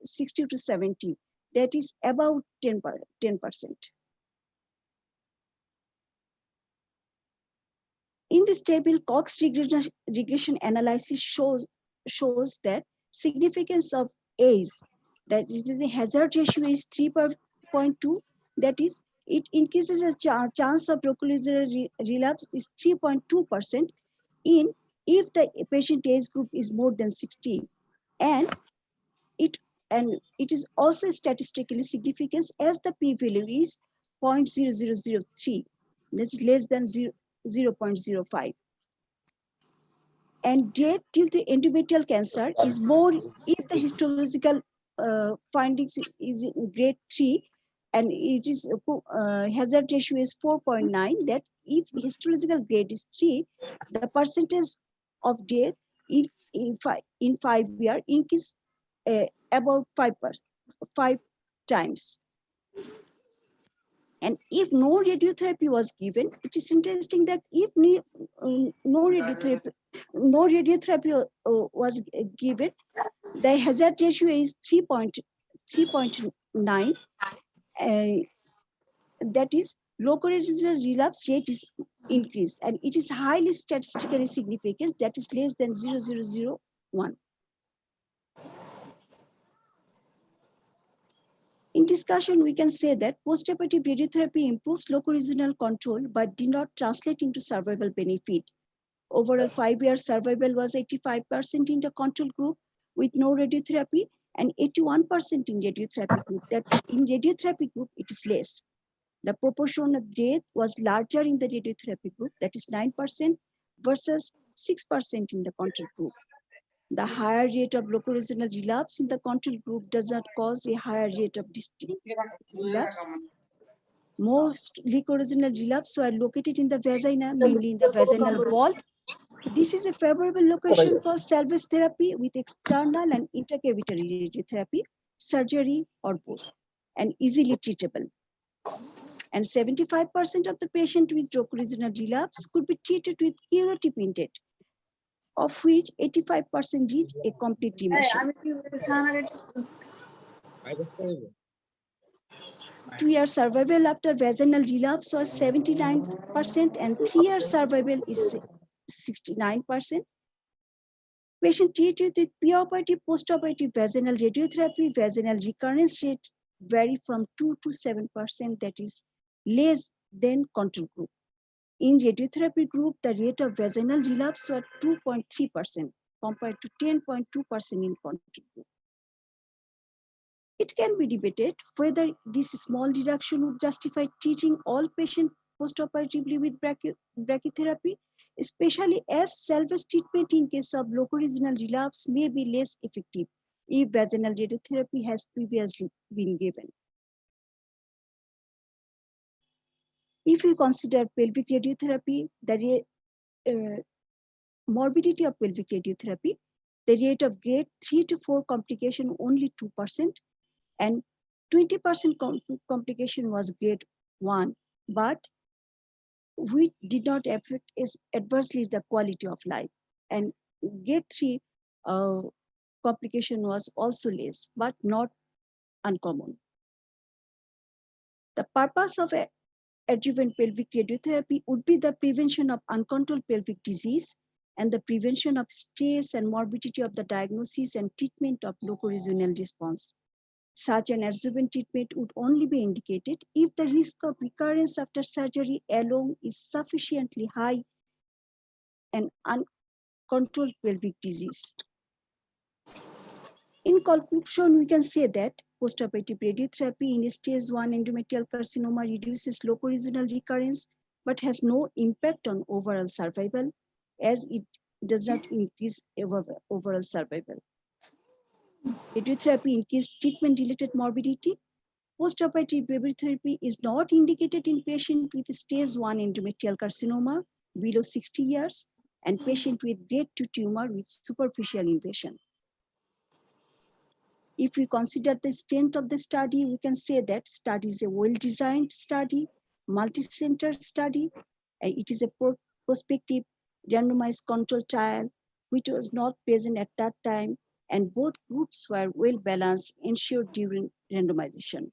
60 to 70. That is about 10%. In this table, Cox regression analysis shows that significance of age, that is the hazard ratio is 3.2. That is, it increases the chance of local relapse is 3.2% if the patient age group is more than 60, and it is also statistically significant as the p-value is 0.0003. That's less than 0.05. And death due to endometrial cancer is more if the histological findings is in grade 3, and it is hazard ratio is 4.9, that if histological grade is 3, the percentage of death in 5 years increase about 5 times. And if no radiotherapy was given, it is interesting that if no radiotherapy was given, the hazard ratio is 3.9. That is, local relapse rate is increased, and it is highly statistically significant, that is less than 0.0001. In discussion, we can say that postoperative radiotherapy improves local regional control but did not translate into survival benefit. Overall 5-year survival was 85% in the control group with no radiotherapy and 81% in radiotherapy group. That in radiotherapy group, it is less. The proportion of death was larger in the radiotherapy group, that is 9% versus 6% in the control group. The higher rate of local regional relapse in the control group does not cause a higher rate of distinct relapse. Most local regional relapse were located in the vagina, mainly in the vaginal vault. This is a favorable location for salvage therapy with external and intercavitary radiotherapy, surgery, or both, and easily treatable. And 75% of the patient with local regional relapse could be treated with curative intent, of which 85% reach a complete remission. 2-year survival after vaginal relapse was 79%, and 3-year survival is 69%. Patient treated with preoperative, postoperative vaginal radiotherapy, vaginal recurrence rate vary from 2 to 7%, that is less than control group. In radiotherapy group, the rate of vaginal relapse was 2.3% compared to 10.2% in control group. It can be debated whether this small reduction would justify treating all patients postoperatively with brachytherapy, especially as salvage treatment in case of local regional relapse may be less effective if vaginal radiotherapy has previously been given. If we consider pelvic radiotherapy, the morbidity of pelvic radiotherapy, the rate of grade 3 to 4 complication only 2%, and 20% complication was grade 1, but which did not affect adversely the quality of life. And grade 3 complication was also less, but not uncommon. The purpose of adjuvant pelvic radiotherapy would be the prevention of uncontrolled pelvic disease and the prevention of stress and morbidity of the diagnosis and treatment of local regional response. Such an adjuvant treatment would only be indicated if the risk of recurrence after surgery alone is sufficiently high and uncontrolled pelvic disease. In conclusion, we can say that postoperative radiotherapy in stage 1 endometrial carcinoma reduces local regional recurrence but has no impact on overall survival, as it does not increase overall survival. Radiotherapy increases treatment-related morbidity. Postoperative radiotherapy is not indicated in patients with stage 1 endometrial carcinoma below 60 years and patients with grade 2 tumor with superficial invasion. If we consider the strength of the study, we can say that study is a well-designed study, multi-center study. It is a prospective randomized control trial, which was not present at that time, and both groups were well balanced, ensured during randomization.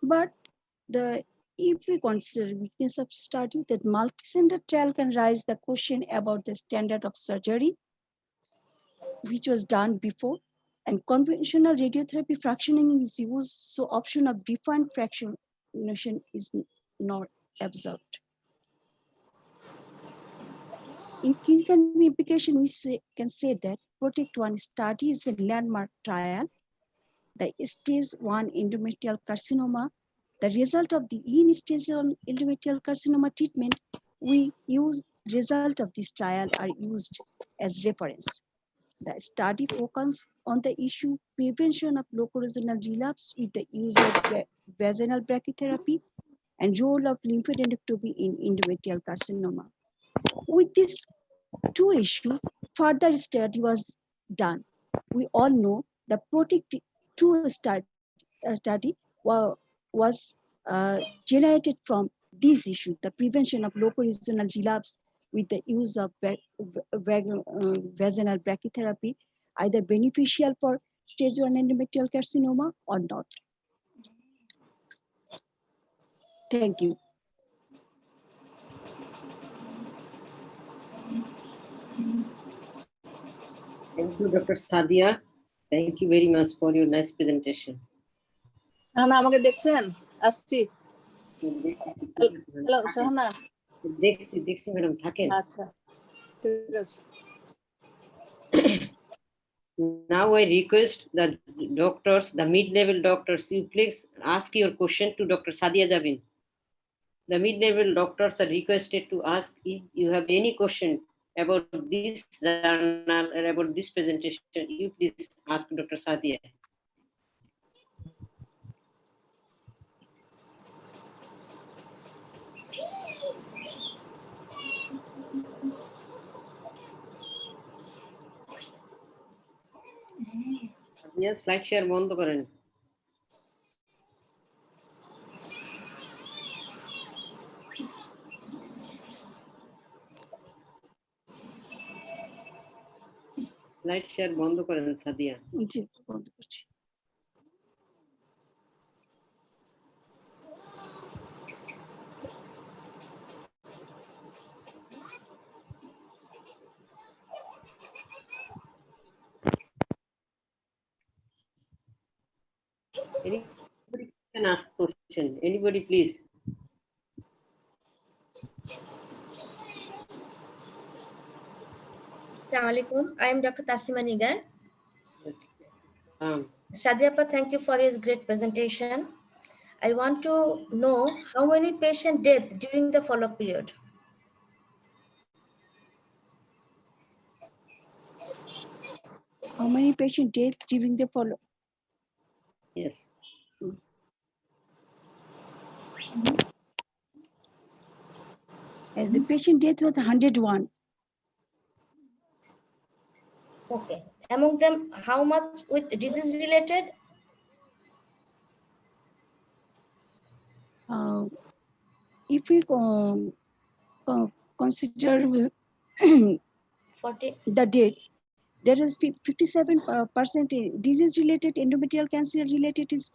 But if we consider weakness of study, that multi-center trial can raise the question about the standard of surgery, which was done before, and conventional radiotherapy fractioning is used, so option of defined fractionation is not observed. In clinical implication, we can say that PROTECT 1 study is a landmark trial. The stage 1 endometrial carcinoma, the result of the in-stage 1 endometrial carcinoma treatment, we use result of this trial are used as reference. The study focused on the issue prevention of locoregional relapse with the use of vaginal brachytherapy and role of lymphadenectomy in endometrial carcinoma. With these two issues, further study was done. We all know the PROTECT 2 study was generated from this issue, the prevention of locoregional relapse with the use of vaginal brachytherapy, either beneficial for stage 1 endometrial carcinoma or not. Thank you. Thank you, Dr. Sadia. Thank you very much for your nice presentation. Shahana আমাকে দেখছেন? আসছি। Hello Shahana. দেখছি madam, থাকেন। আচ্ছা ঠিক আছে। Now I request the doctors, the mid-level doctors, you please ask your question to Dr. Sadia Jabin. The mid-level doctors are requested to ask if you have any question about this journal or about this presentation. You please ask Dr. Sadia. Yes, slide share বন্ধ করেন। Light share বন্ধ করেন সাদিয়া। জি বন্ধ করছি। Anybody can ask question. Anybody, please. Assalamualaikum. I am Dr. Taslima Nigar. Sadiapa, thank you for his great presentation. I want to know how many patient death during the follow-up period. How many patient death during the follow? Yes. And the patient death was 101. Okay. Among them, how much with disease related? If we consider 40. the date, there is 57% disease-related, endometrial cancer-related is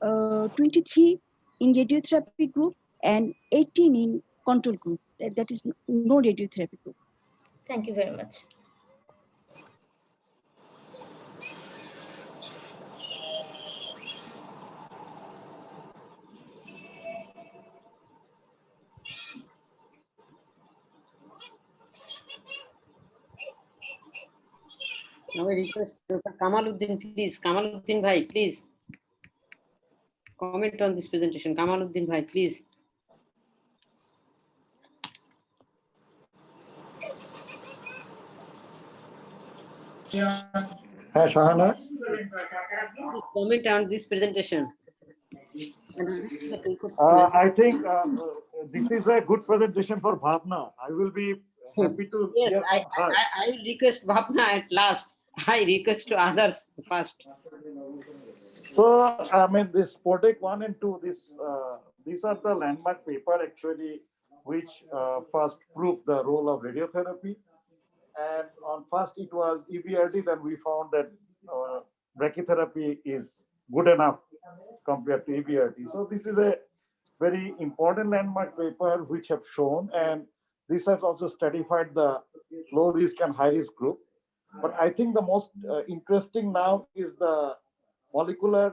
23 in radiotherapy group and 18 in control group. That is no radiotherapy group. Thank you very much. Now I request Dr. Kamaluddin, please. Kamaluddin bhai, please. Comment on this presentation. Kamaluddin bhai, please. Hi, Shahana. Please comment on this presentation. I think this is a good presentation for Bhavna. I will be happy to Yes, hear from her. I will request Bhavna at last. I request to others first. So, I mean, this PROTECT 1 and 2, these are the landmark paper actually, which first proved the role of radiotherapy. And on first it was EBRD, then we found that brachytherapy is good enough compared to EBRD. So this is a very important landmark paper which have shown, and this has also stratified the low risk and high risk group. But I think the most interesting now is the molecular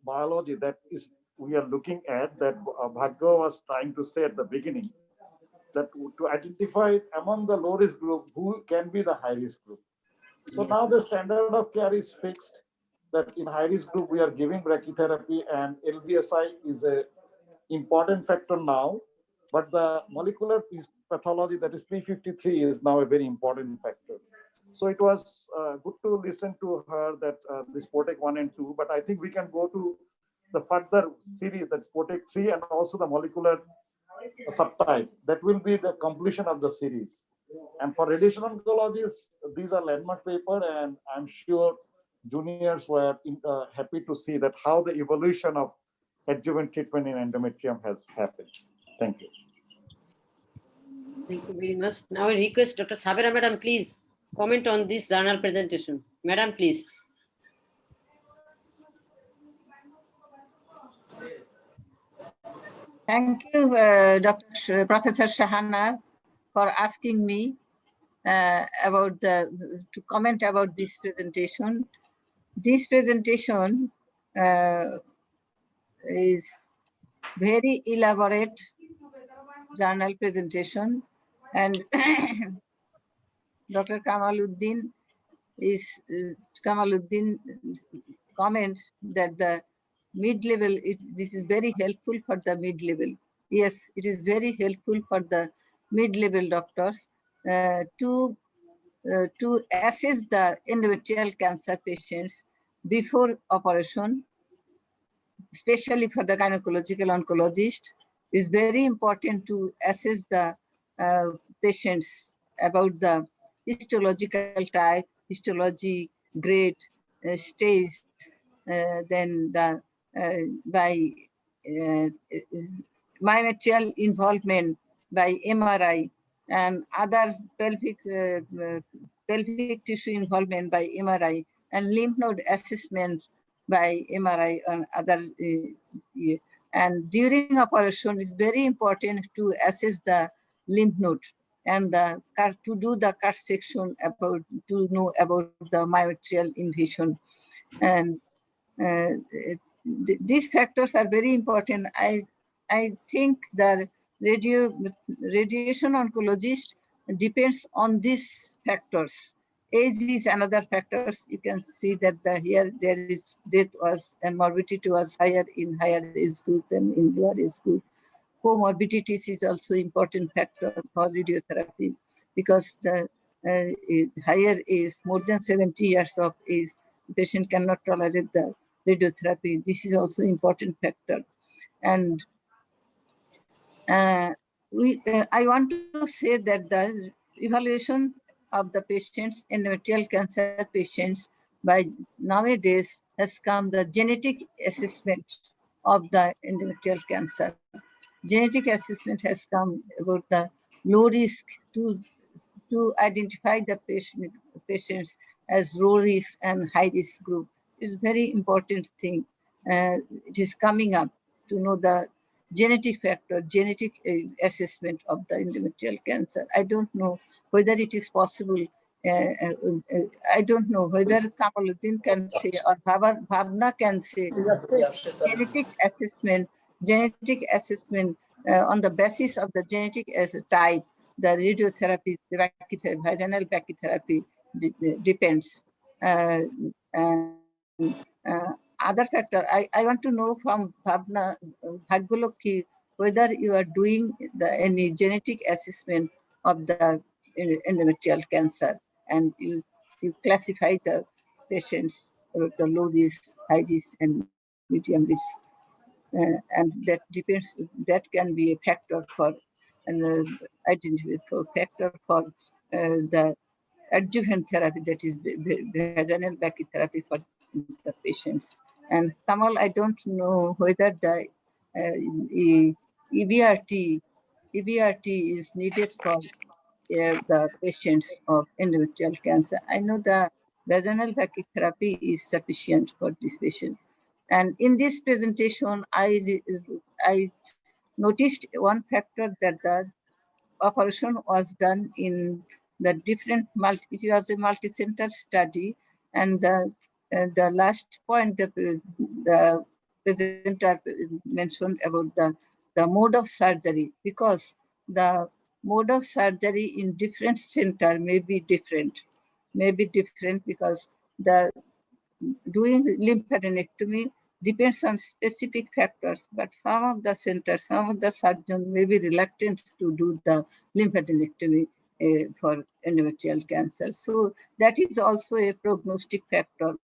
biology that is we are looking at, that Bhargava was trying to say at the beginning, that to identify among the low risk group who can be the high risk group. So now the standard of care is fixed, that in high risk group we are giving brachytherapy, and LBSI is a important factor now, but the molecular pathology, that is P53, is now a very important factor. So it was good to listen to her that this POTEC 1 and 2, but I think we can go to the further series, that's POTEC 3 and also the molecular subtype. That will be the completion of the series. And for radiation oncologists, these are landmark paper, and I'm sure juniors were happy to see that how the evolution of adjuvant treatment in endometrium has happened. Thank you. Thank you very much. Now I request Dr. Sabera Madam, please comment on this journal presentation. Madam, please. Thank you, Professor Shahana, for asking me to comment about this presentation. This presentation is very elaborate journal presentation, and Dr. Kamaluddin comment that the mid-level, this is very helpful for the mid-level. Yes, it is very helpful for the mid-level doctors to assess the endometrial cancer patients before operation, especially for the gynecological oncologist. It's very important to assess the patients about the histological type, histology, grade, stage, then the by myometrial involvement by MRI and other pelvic tissue involvement by MRI and lymph node assessment by MRI and other. And during operation, it's very important to assess the lymph node and to do the cut section to know about the myometrial invasion. And these factors are very important. I think that radiation oncologist depends on these factors. Age is another factor. You can see that here there is death was and morbidity was higher in higher age group than in lower age group. Comorbidities is also important factor for radiotherapy because the higher age, more than 70 years of age, the patient cannot tolerate the radiotherapy. This is also important factor. And I want to say that the evaluation of the patients, endometrial cancer patients, by nowadays has come the genetic assessment of the endometrial cancer. Genetic assessment has come about the low risk to identify the patients as low risk and high risk group. It's very important thing. It is coming up to know the genetic factor, genetic assessment of the endometrial cancer. I don't know whether it is possible. I don't know whether Kamaluddin can say or Bhavna can say genetic assessment on the basis of the genetic type, the radiotherapy, the vaginal brachytherapy depends. Other factor, I want to know from Bhavna Bhagyalakshmi whether you are doing any genetic assessment of the endometrial cancer and you classify the patients about the low risk, high risk, and medium risk. And that depends, that can be a factor for the adjuvant therapy, that is vaginal brachytherapy for the patients. And Kamal, I don't know whether the EBRT is needed for the patients of endometrial cancer. I know the vaginal brachytherapy is sufficient for this patient. And in this presentation, I noticed one factor that the operation was done in the different it was a multi-center study, and the last point the presenter mentioned about the mode of surgery, because the mode of surgery in different center may be different because the doing lymphadenectomy depends on specific factors, but some of the centers, some of the surgeons may be reluctant to do the lymphadenectomy for endometrial cancer. So that is also a prognostic factor.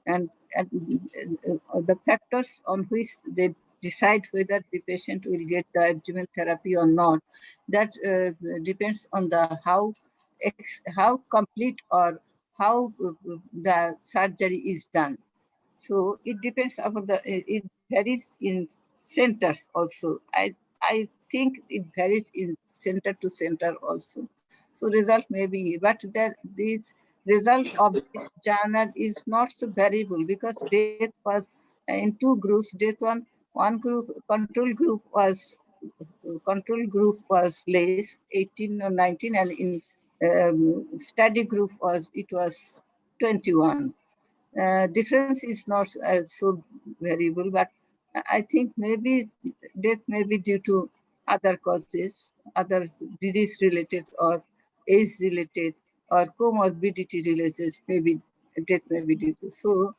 And the factors on which they decide whether the patient will get the adjuvant therapy or not, that depends on the how complete or how the surgery is done. So it depends upon it varies in centers also. I think it varies in center to center also. So result may be, but this result of this journal is not so variable because death was in two groups. Death one group, control group was less, 18 or 19, and in study group was 21. Difference is not so variable, but I think maybe death may be due to other causes, other disease related or age related or comorbidity related, maybe death may be due to. So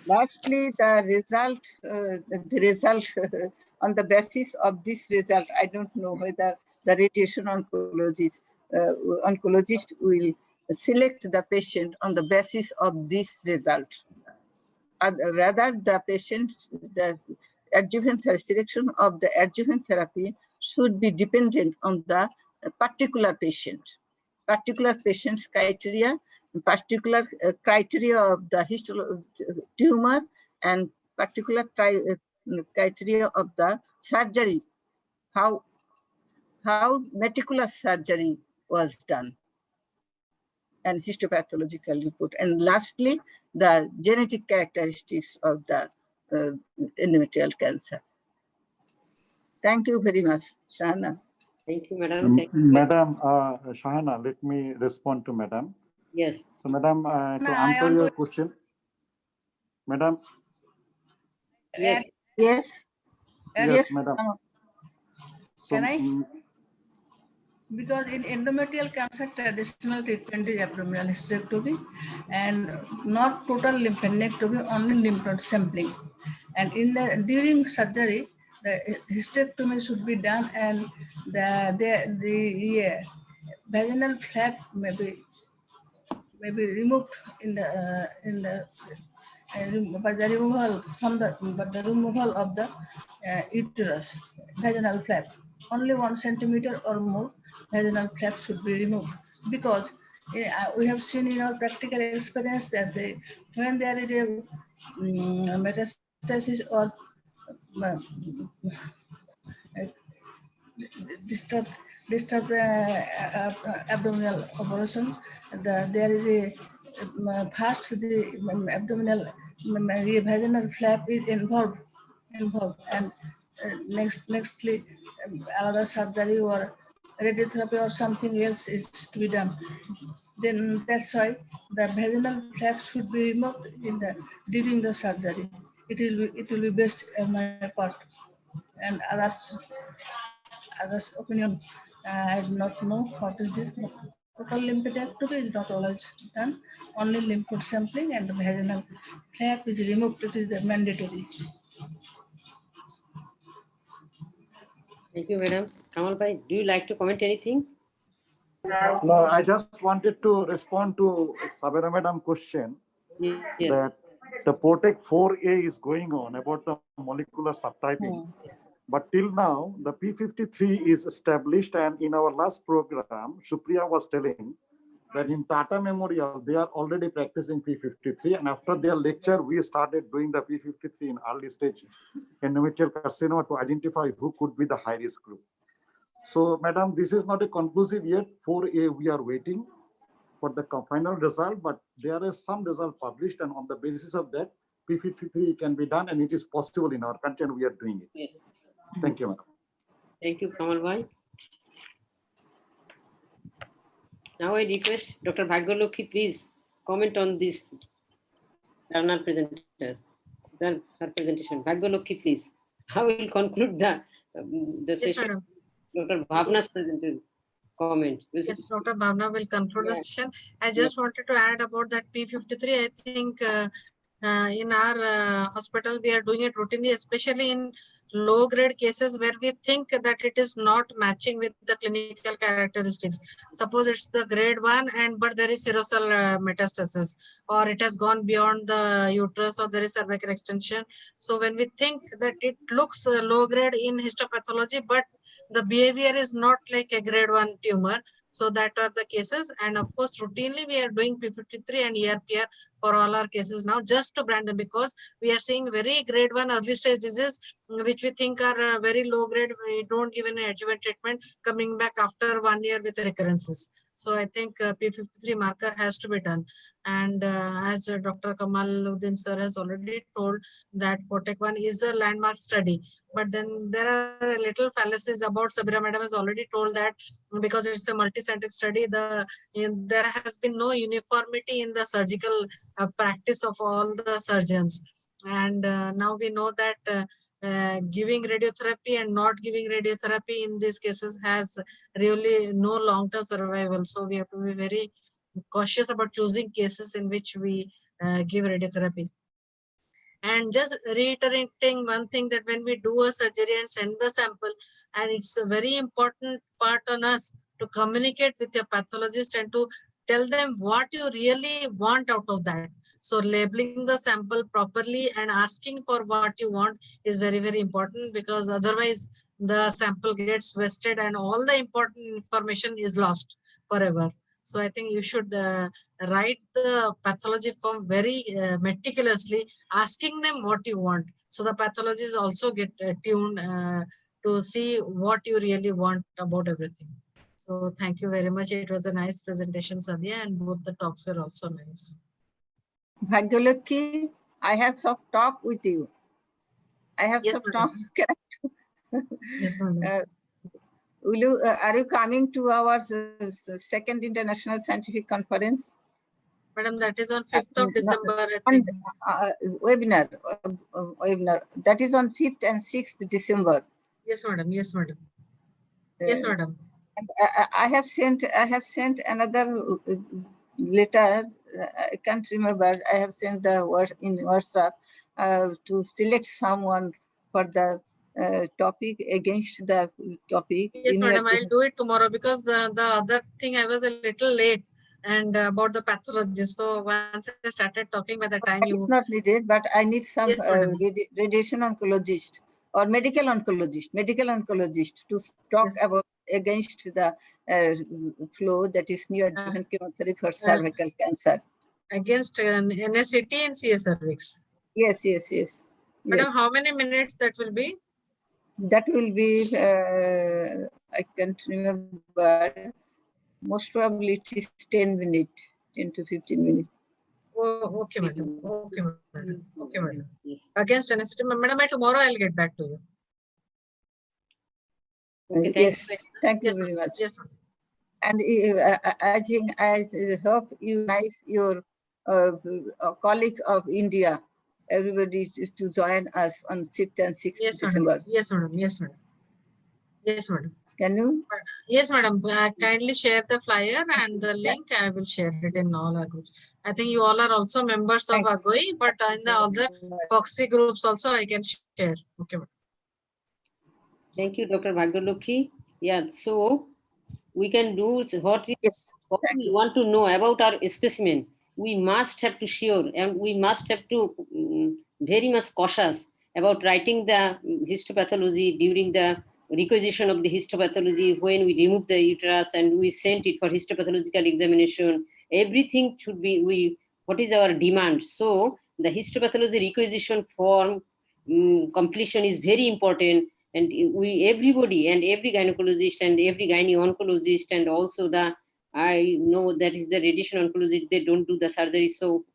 lastly, the result on the basis of this result, I don't know whether the radiation oncologist will select the patient on the basis of this result. Rather, the selection of the adjuvant therapy should be dependent on the particular patient's criteria, particular criteria of the tumor, and particular criteria of the surgery, how meticulous surgery was done, and histopathological report. And lastly, the genetic characteristics of the endometrial cancer. Thank you very much, Shahana. Thank you, madam. Thank you. Madam Shahana, let me respond to madam. Yes. So madam, to answer your question, madam. Yes. Yes. Yes, madam. So, can I? Because in endometrial cancer, traditional treatment is abdominal hysterectomy and not total lymphadenectomy, only lymph node sampling. And during surgery, the hysterectomy should be done, and the vaginal flap may be removed by the removal of the uterus, vaginal flap. Only 1 centimeter or more vaginal flap should be removed, because we have seen in our practical experience that when there is a metastasis or disturbed abdominal operation, there is a first the abdominal vaginal flap is involved, and nextly another surgery or radiotherapy or something else is to be done. Then that's why the vaginal flap should be removed during the surgery. It will be best on my part, and others opinion. I do not know what is this. Total lymphadenectomy is not always done. Only lymph node sampling and the vaginal flap is removed. It is mandatory. Thank you, madam. Kamal bhai, do you like to comment anything? No, I just wanted to respond to Sabera madam question. Yes. That the PROTECT 4A is going on about the molecular subtyping. But till now, the P53 is established, and in our last program, Supriya was telling that in Tata Memorial, they are already practicing P53, and after their lecture, we started doing the P53 in early stage endometrial carcinoma to identify who could be the high-risk group. So, madam, this is not a conclusive yet. 4A, we are waiting for the final result, but there is some result published, and on the basis of that, P53 can be done, and it is possible in our country, and we are doing it. Yes. Thank you, madam. Thank you, Kamal bhai. Now I request Dr. Bhagyalakshmi, please comment on this journal presenter, her presentation. Bhagyalakshmi, please. I will conclude the session. Madam. Dr. Bhavna's presentation comment. Yes, Dr. Bhavna will conclude the session. I just wanted to add about that P53. I think in our hospital, we are doing it routinely, especially in low grade cases where we think that it is not matching with the clinical characteristics. Suppose it's the grade 1 and but there is serosal metastasis, or it has gone beyond the uterus, or there is cervical extension. So when we think that it looks low grade in histopathology, but the behavior is not like a grade 1 tumor. So that are the cases. And of course, routinely we are doing P53 and ERPR for all our cases now, just to brand them, because we are seeing very grade 1 early stage disease, which we think are very low grade. We don't give any adjuvant treatment, coming back after 1 year with recurrences. So I think P53 marker has to be done. And as Dr. Kamaluddin sir has already told, that PROTECT 1 is a landmark study. But then there are little fallacies about Sabira madam has already told that because it's a multi-centric study, there has been no uniformity in the surgical practice of all the surgeons. And now we know that giving radiotherapy and not giving radiotherapy in these cases has really no long-term survival. So we have to be very cautious about choosing cases in which we give radiotherapy. And just reiterating one thing, that when we do a surgery and send the sample, and it's a very important part on us to communicate with your pathologist and to tell them what you really want out of that. So labeling the sample properly and asking for what you want is very, very important, because otherwise the sample gets wasted and all the important information is lost forever. So I think you should write the pathology form very meticulously, asking them what you want. So the pathologists also get tuned to see what you really want about everything. So thank you very much. It was a nice presentation, Sadhya, and both the talks were also nice. Bhagyalakshmi, I have some talk with you. I have Yes, some talk. Yes, madam. Are you coming to our second international scientific conference? Madam, that is on 5th of December. Webinar. That is on 5th and 6th December. Yes, madam. Yes, madam. Yes, madam. And I have sent another letter. I can't remember. I have sent the word in WhatsApp to select someone for the topic against the topic. Yes, madam. I'll do it tomorrow, because the other thing I was a little late and about the pathologist. So once I started talking, by the time you. It's not needed, but I need some Yes, radiation oncologist or medical oncologist to talk about against the flow, that is neoadjuvant chemotherapy for cervical cancer. Against NSCT and CS cervix. Yes. Madam, how many minutes that will be? That will be, I can't remember, most probably it is 10 minutes, 10 to 15 minutes. Oh, okay, madam. Okay, madam. Yes. Against NSCT, madam, tomorrow I'll get back to you. Okay, thank you very much. Yes. And I think, I hope you guys, your colleague of India, everybody to join us on 5th and 6th December. Yes, madam. Yes, madam. Yes, madam. Can you? Yes, madam. Kindly share the flyer and the link. I will share it in all our groups. I think you all are also members of AGOI, but in the other Foxy groups also I can share. Okay, madam. Thank you, Dr. Bhagyalakshmi. Yeah, so we can do what we want to know about our specimen. We must have to sure, and we must have to very much cautious about writing the histopathology during the requisition of the histopathology, when we remove the uterus and we send it for histopathological examination. Everything should be what is our demand. So the histopathology requisition form completion is very important. And everybody and every gynecologist and every gynae oncologist, and also I know that is the radiation oncologist, they don't do the surgery. So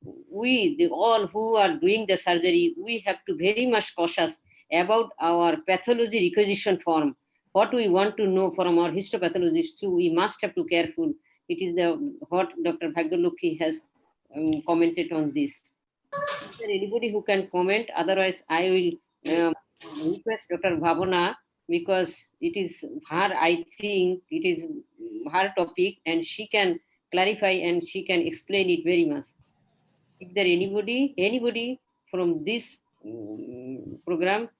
all who are doing the surgery, we have to very much cautious about our pathology requisition form. What we want to know from our histopathologist, so we must have to careful. It is what Dr. Bhagyalakshmi has commented on this. Is there anybody who can comment? Otherwise, I will request Dr. Bhavana, because it is her, I think it is her topic, and she can clarify and she can explain it very much. Is there anybody from this program?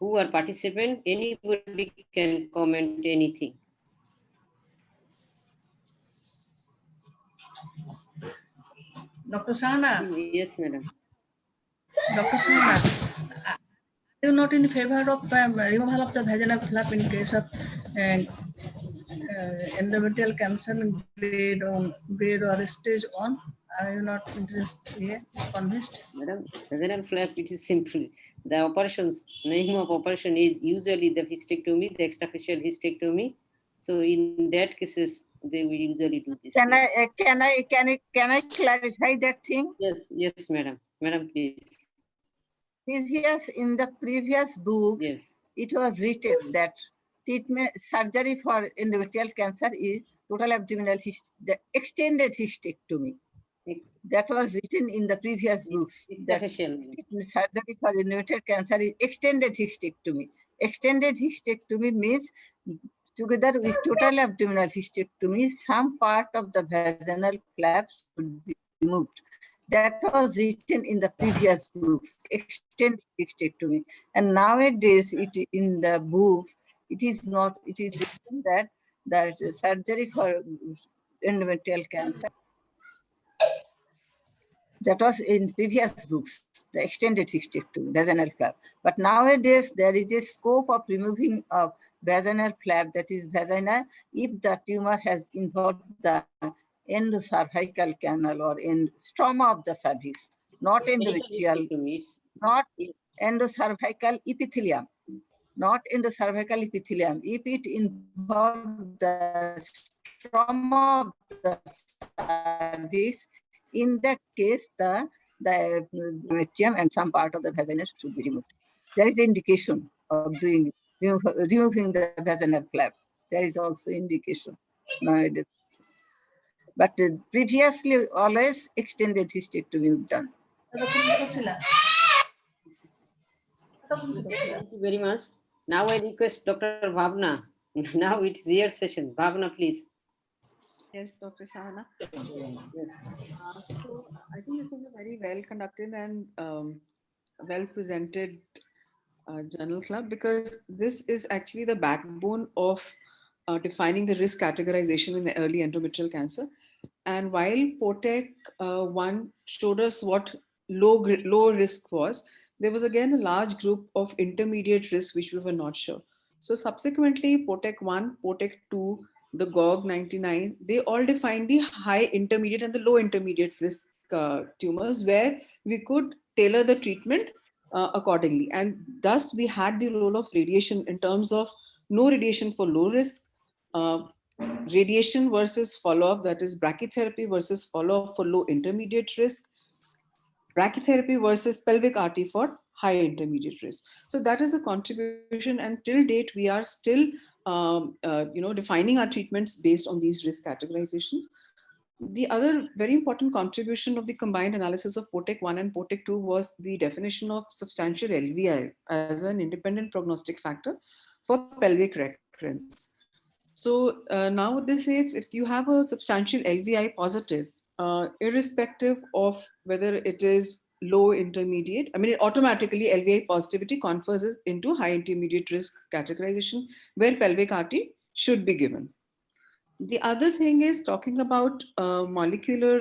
who are participant, anybody can comment anything. Dr. Sahana, Yes, madam. Dr. Sahana, are you not in favor of removal of the vaginal flap in case of endometrial cancer grade or stage 1? Are you not interested, convinced? Madam, vaginal flap, it is simple. The operations, name of operation is usually the hysterectomy, the extrafacial hysterectomy. So in that cases, they will usually do this. Can I clarify that thing? Yes, madam. Madam, please. In the previous books, Yes. it was written that treatment surgery for endometrial cancer is total abdominal the extended hysterectomy. That was written in the previous books. That surgery for endometrial cancer is extended hysterectomy. Extended hysterectomy means together with total abdominal hysterectomy, some part of the vaginal flap should be removed. That was written in the previous books, extended hysterectomy. And nowadays, in the books, it is not. It is written that surgery for endometrial cancer. That was in previous books, the extended hysterectomy, vaginal flap. But nowadays, there is a scope of removing of vaginal flap, that is vagina, if the tumor has involved the endocervical canal or stroma of the cervix, not endometrial, not endocervical epithelium, not endocervical epithelium. If it involves the stroma of the cervix, in that case, the endometrium and some part of the vagina should be removed. There is indication of removing the vaginal flap. There is also indication nowadays. But previously, always extended hysterectomy done. Thank you very much. Now I request Dr. Bhavna. Now it's your session. Bhavna, please. Yes, Dr. Shahana. So I think this was a very well conducted and well presented journal club, because this is actually the backbone of defining the risk categorization in the early endometrial cancer. And while POTEC 1 showed us what low risk was, there was again a large group of intermediate risk which we were not sure. So subsequently, POTEC 1, POTEC 2, the GOG 99, they all defined the high intermediate and the low intermediate risk tumors, where we could tailor the treatment accordingly. And thus we had the role of radiation in terms of no radiation for low risk, radiation versus follow-up, that is brachytherapy versus follow-up for low intermediate risk, brachytherapy versus pelvic RT for high intermediate risk. So that is a contribution, and till date we are still defining our treatments based on these risk categorizations. The other very important contribution of the combined analysis of POTEC 1 and POTEC 2 was the definition of substantial LVI as an independent prognostic factor for pelvic recurrence. So now they say if you have a substantial LVI positive, irrespective of whether it is low intermediate, I mean, automatically LVI positivity confers into high intermediate risk categorization, where pelvic RT should be given. The other thing is talking about molecular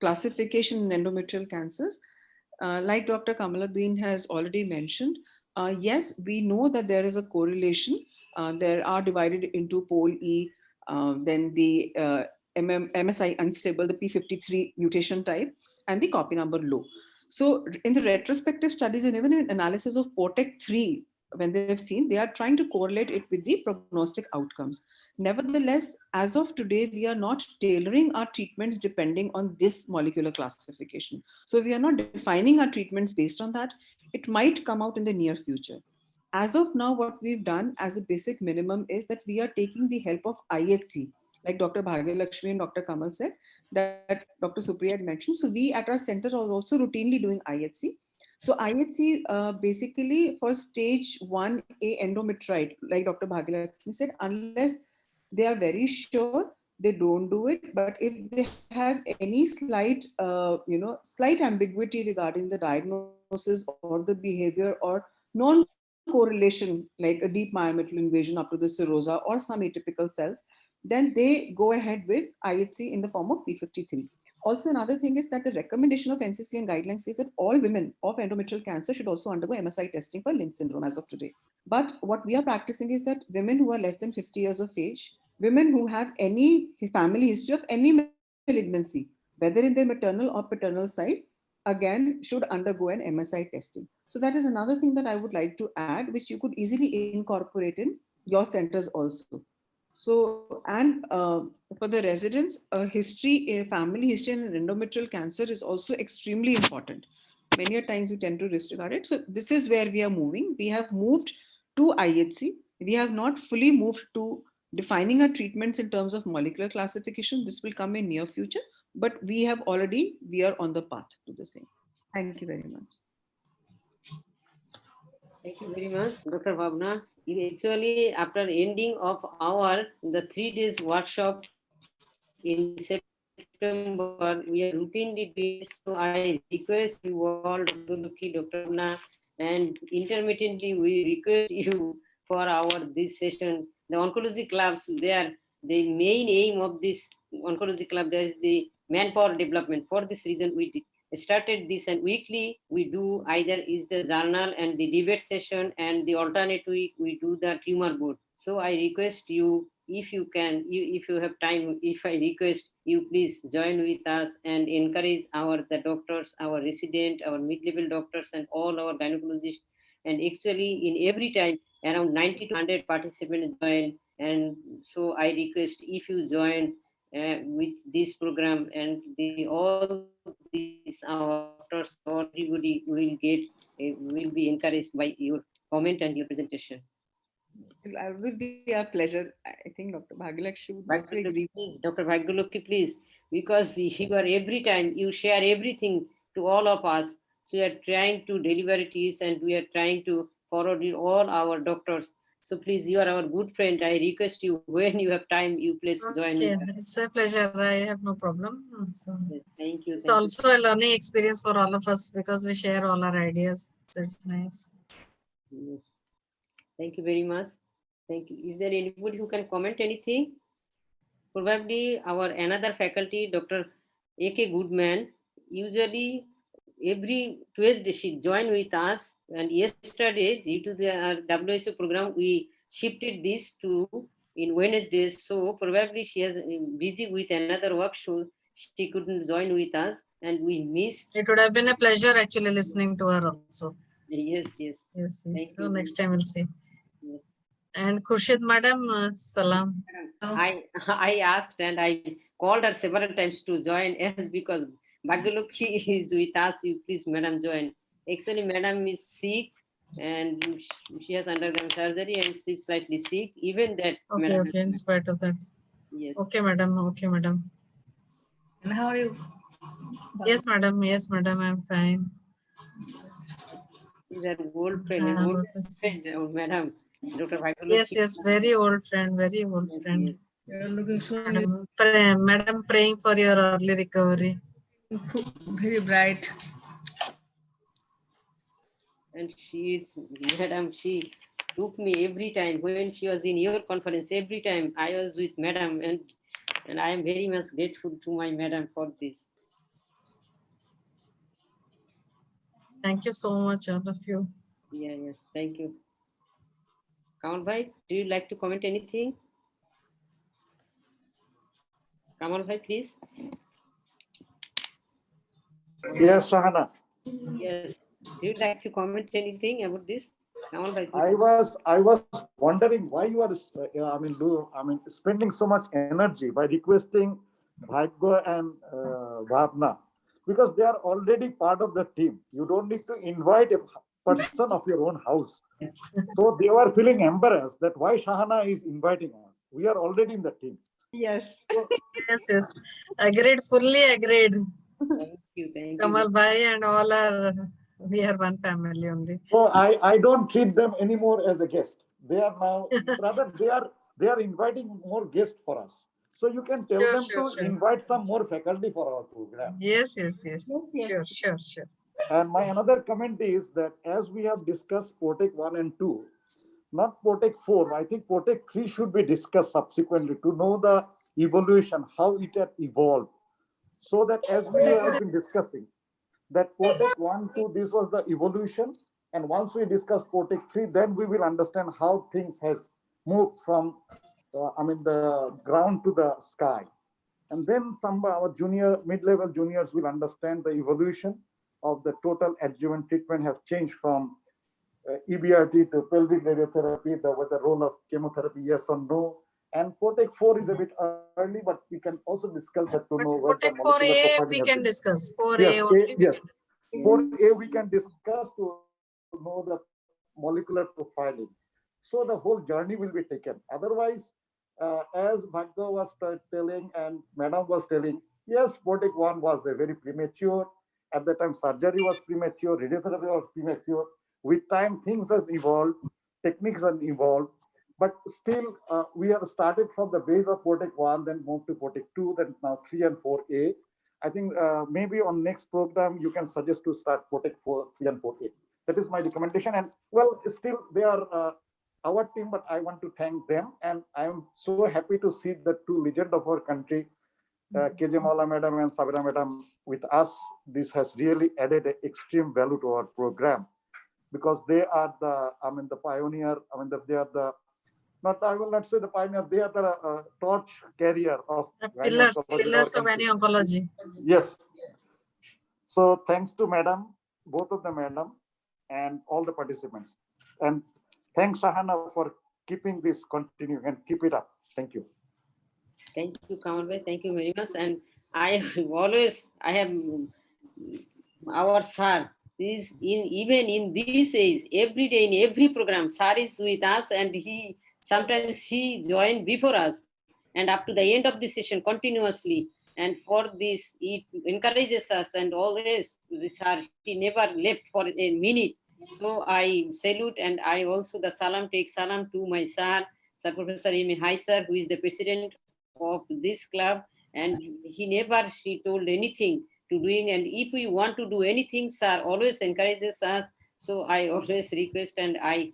classification in endometrial cancers. Like Dr. Kamaluddin has already mentioned, yes, we know that there is a correlation. There are divided into pole E, then the MSI unstable, the P53 mutation type, and the copy number low. So in the retrospective studies and even in analysis of POTEC 3, when they've seen, they are trying to correlate it with the prognostic outcomes. Nevertheless, as of today, we are not tailoring our treatments depending on this molecular classification. So we are not defining our treatments based on that. It might come out in the near future. As of now, what we've done as a basic minimum is that we are taking the help of IHC, like Dr. Bhagyalakshmi and Dr. Kamal said, that Dr. Supriya had mentioned. So we at our center are also routinely doing IHC. So IHC basically for stage 1A endometrite, like Dr. Bhagyalakshmi said, unless they are very sure, they don't do it. But if they have any slight ambiguity regarding the diagnosis or the behavior or correlation like a deep myometrial invasion up to the serosa or some atypical cells, then they go ahead with IHC in the form of P53. Also, another thing is that the recommendation of NCCN guidelines says that all women of endometrial cancer should also undergo MSI testing for Lynch syndrome as of today. But what we are practicing is that women who are less than 50 years of age, women who have any family history of any malignancy, whether in their maternal or paternal side, again should undergo an MSI testing. So that is another thing that I would like to add, which you could easily incorporate in your centers also. So, and for the residents, a family history in endometrial cancer is also extremely important. Many a times we tend to disregard it. So this is where we are moving. We have moved to IHC. We have not fully moved to defining our treatments in terms of molecular classification. This will come in near future, but we are on the path to the same. Thank you very much. Thank you very much, Dr. Bhavna. Actually, after ending of the 3 days workshop in September, we are routinely doing this. So I request you all, Dr. Bhavna, and intermittently we request you for this session. The oncology clubs, the main aim of this oncology club, there is the manpower development. For this reason, we started this, and weekly we do either is the journal and the debate session, and the alternate week we do the tumor board. So I request you, if you can, if you have time, if I request you, please join with us and encourage the doctors, our resident, our mid-level doctors, and all our gynecologists. And actually, in every time, around 90 to 100 participants join. And so I request, if you join with this program, and all these our doctors, everybody will be encouraged by your comment and your presentation. It will always be a pleasure. I think Dr. Bhagyalakshmi would also agree. Please, Dr. Bhagyalakshmi, please, because you are every time, you share everything to all of us. So we are trying to deliver it, and we are trying to forward it all our doctors. So please, you are our good friend. I request you, when you have time, you please join. Okay, it's a pleasure. I have no problem. So thank you. It's also a learning experience for all of us, because we share all our ideas. That's nice. Yes. Thank you very much. Thank you. Is there anybody who can comment anything? Probably our another faculty, Dr. A.K. Goodman, usually every Tuesday she joined with us, and yesterday, due to the WHO program, we shifted this to in Wednesdays. So probably she is busy with another work, so she couldn't join with us, and we missed. It would have been a pleasure actually listening to her also. Yes. So next time we'll see. Yes. And Khurshid madam, salam. I asked, and I called her several times to join us, because Bhagyalakshmi is with us. You please, madam, join. Actually, madam is sick, and she has undergone surgery, and she's slightly sick. Even that. Okay, madam, okay. In spite of that. Yes. Okay, madam. Okay, madam. And how are you? Yes, madam. Yes, madam. I'm fine. She's an old friend, madam. Dr. Bhagyalakshmi. Yes. Very old friend. Very old friend. You're looking so Madam, praying for your early recovery. very bright. And she took me every time when she was in your conference. Every time I was with madam, and I am very much grateful to my madam for this. Thank you so much, all of you. Yes, thank you. Kamal bhai, do you like to comment anything? Kamal bhai, please. Yes, Shahana. Yes. Do you like to comment anything about this? Kamal bhai, I was wondering why you are spending so much energy by requesting Bhagya and Bhavna, because they are already part of the team. You don't need to invite a person of your own house. So they were feeling embarrassed that why Shahana is inviting us. We are already in the team. Yes. Yes. Agreed, fully agreed. Thank you. Kamal bhai and all we are one family only. So I don't treat them anymore as a guest. They are now, rather they are inviting more guests for us. So you can tell them to invite some more faculty for our program. Yes. Sure. And my another comment is that as we have discussed POTEC 1 and 2, not POTEC 4, I think POTEC 3 should be discussed subsequently to know the evolution, how it had evolved. So that as we have been discussing, that POTEC 1, 2, this was the evolution. And once we discuss POTEC 3, then we will understand how things has moved from, the ground to the sky. And then some our mid-level juniors will understand the evolution of the total adjuvant treatment has changed from EBRT to pelvic radiotherapy, the role of chemotherapy, yes or no. And POTEC 4 is a bit early, but we can also discuss that to know where the POTEC molecular 4A profiling we has can been. discuss. 4A Yes, only. yes. 4A we can discuss to know the molecular profiling. So the whole journey will be taken. Otherwise, as Bhagda was telling and Madam was telling, yes, POTEC 1 was a very premature. At the time, surgery was premature, radiotherapy was premature. With time, things have evolved, techniques have evolved, but still, we have started from the base of POTEC 1, then moved to POTEC 2, then now 3 and 4A. I think maybe on next program, you can suggest to start POTEC 4, 3 and 4A. That is my recommendation. And well, still they are our team, but I want to thank them. And I'm so happy to see the two legends of our country, KJ Maula Madam and Sabira Madam with us. This has really added extreme value to our program because they are the, the pioneer. They are the, I will not say the pioneer, they are the torch carrier of Pillars of any oncology. Yes. So thanks to Madam, both of the Madam and all the participants. And thanks Sahana for keeping this continuing and keep it up. Thank you. Thank you, Kamal bhai. Thank you very much. And I have our sir is even in this age, every day in every program, sir is with us, and sometimes he joined before us, and up to the end of the session continuously. And for this, it encourages us, and always the sir, he never left for a minute. So I salute, and I also take salam to my sir, Sir Professor M. Hai sir, who is the president of this club, and he told anything to doing, and if we want to do anything, sir always encourages us. So I always request, and I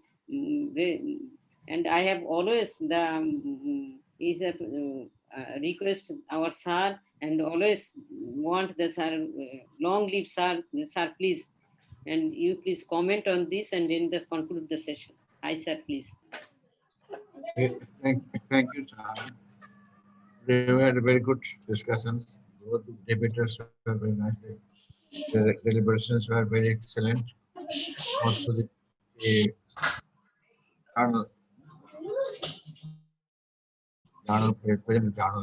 have always request our sir, and always want the sir, long live sir, please, and you please comment on this and then just conclude the session. Hi sir, please. Thank you, Sahana. We had very good discussions. Both debaters were very nice. The deliberations were very excellent. Also, the journal,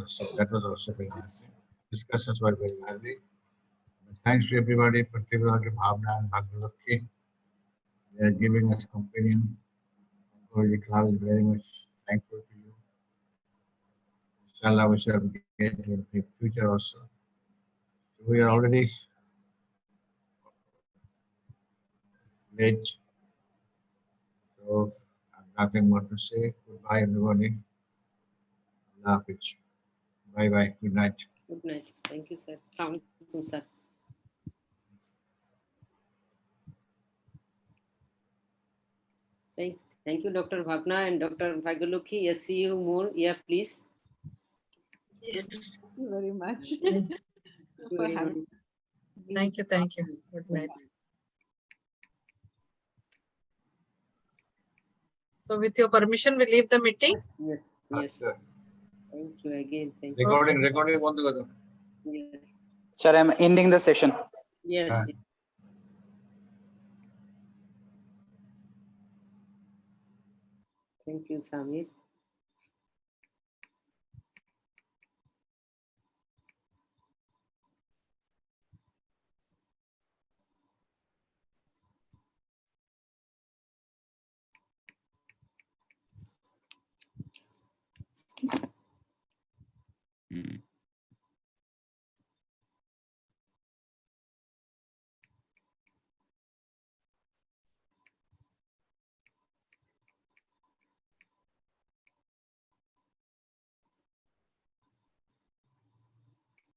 so that was also very nice. Discussions were very lively. Thanks to everybody, particularly Bhavna and Bhagdavatki. They are giving us companion. The club is very much thankful to you. Inshallah, we shall get in the future also. We are already late. So I have nothing more to say. Goodbye, everybody. Allah Hafiz. Bye bye. Good night. Good night. Thank you, sir. Assalamu alaikum, sir. Thank you, Dr. Bhavna and Dr. Bhagalokhi. Yes, see you more. Yeah, please. Yes. Thank you very much. Yes. for having us. Thank you. Thank you. Good night. So with your permission, we leave the meeting. Yes. Sir. Thank you again. Thank you. Recording বন্ধ করো। Yes. Sir, I'm ending the session. Yes. Thank you, Samir. Mm-hmm.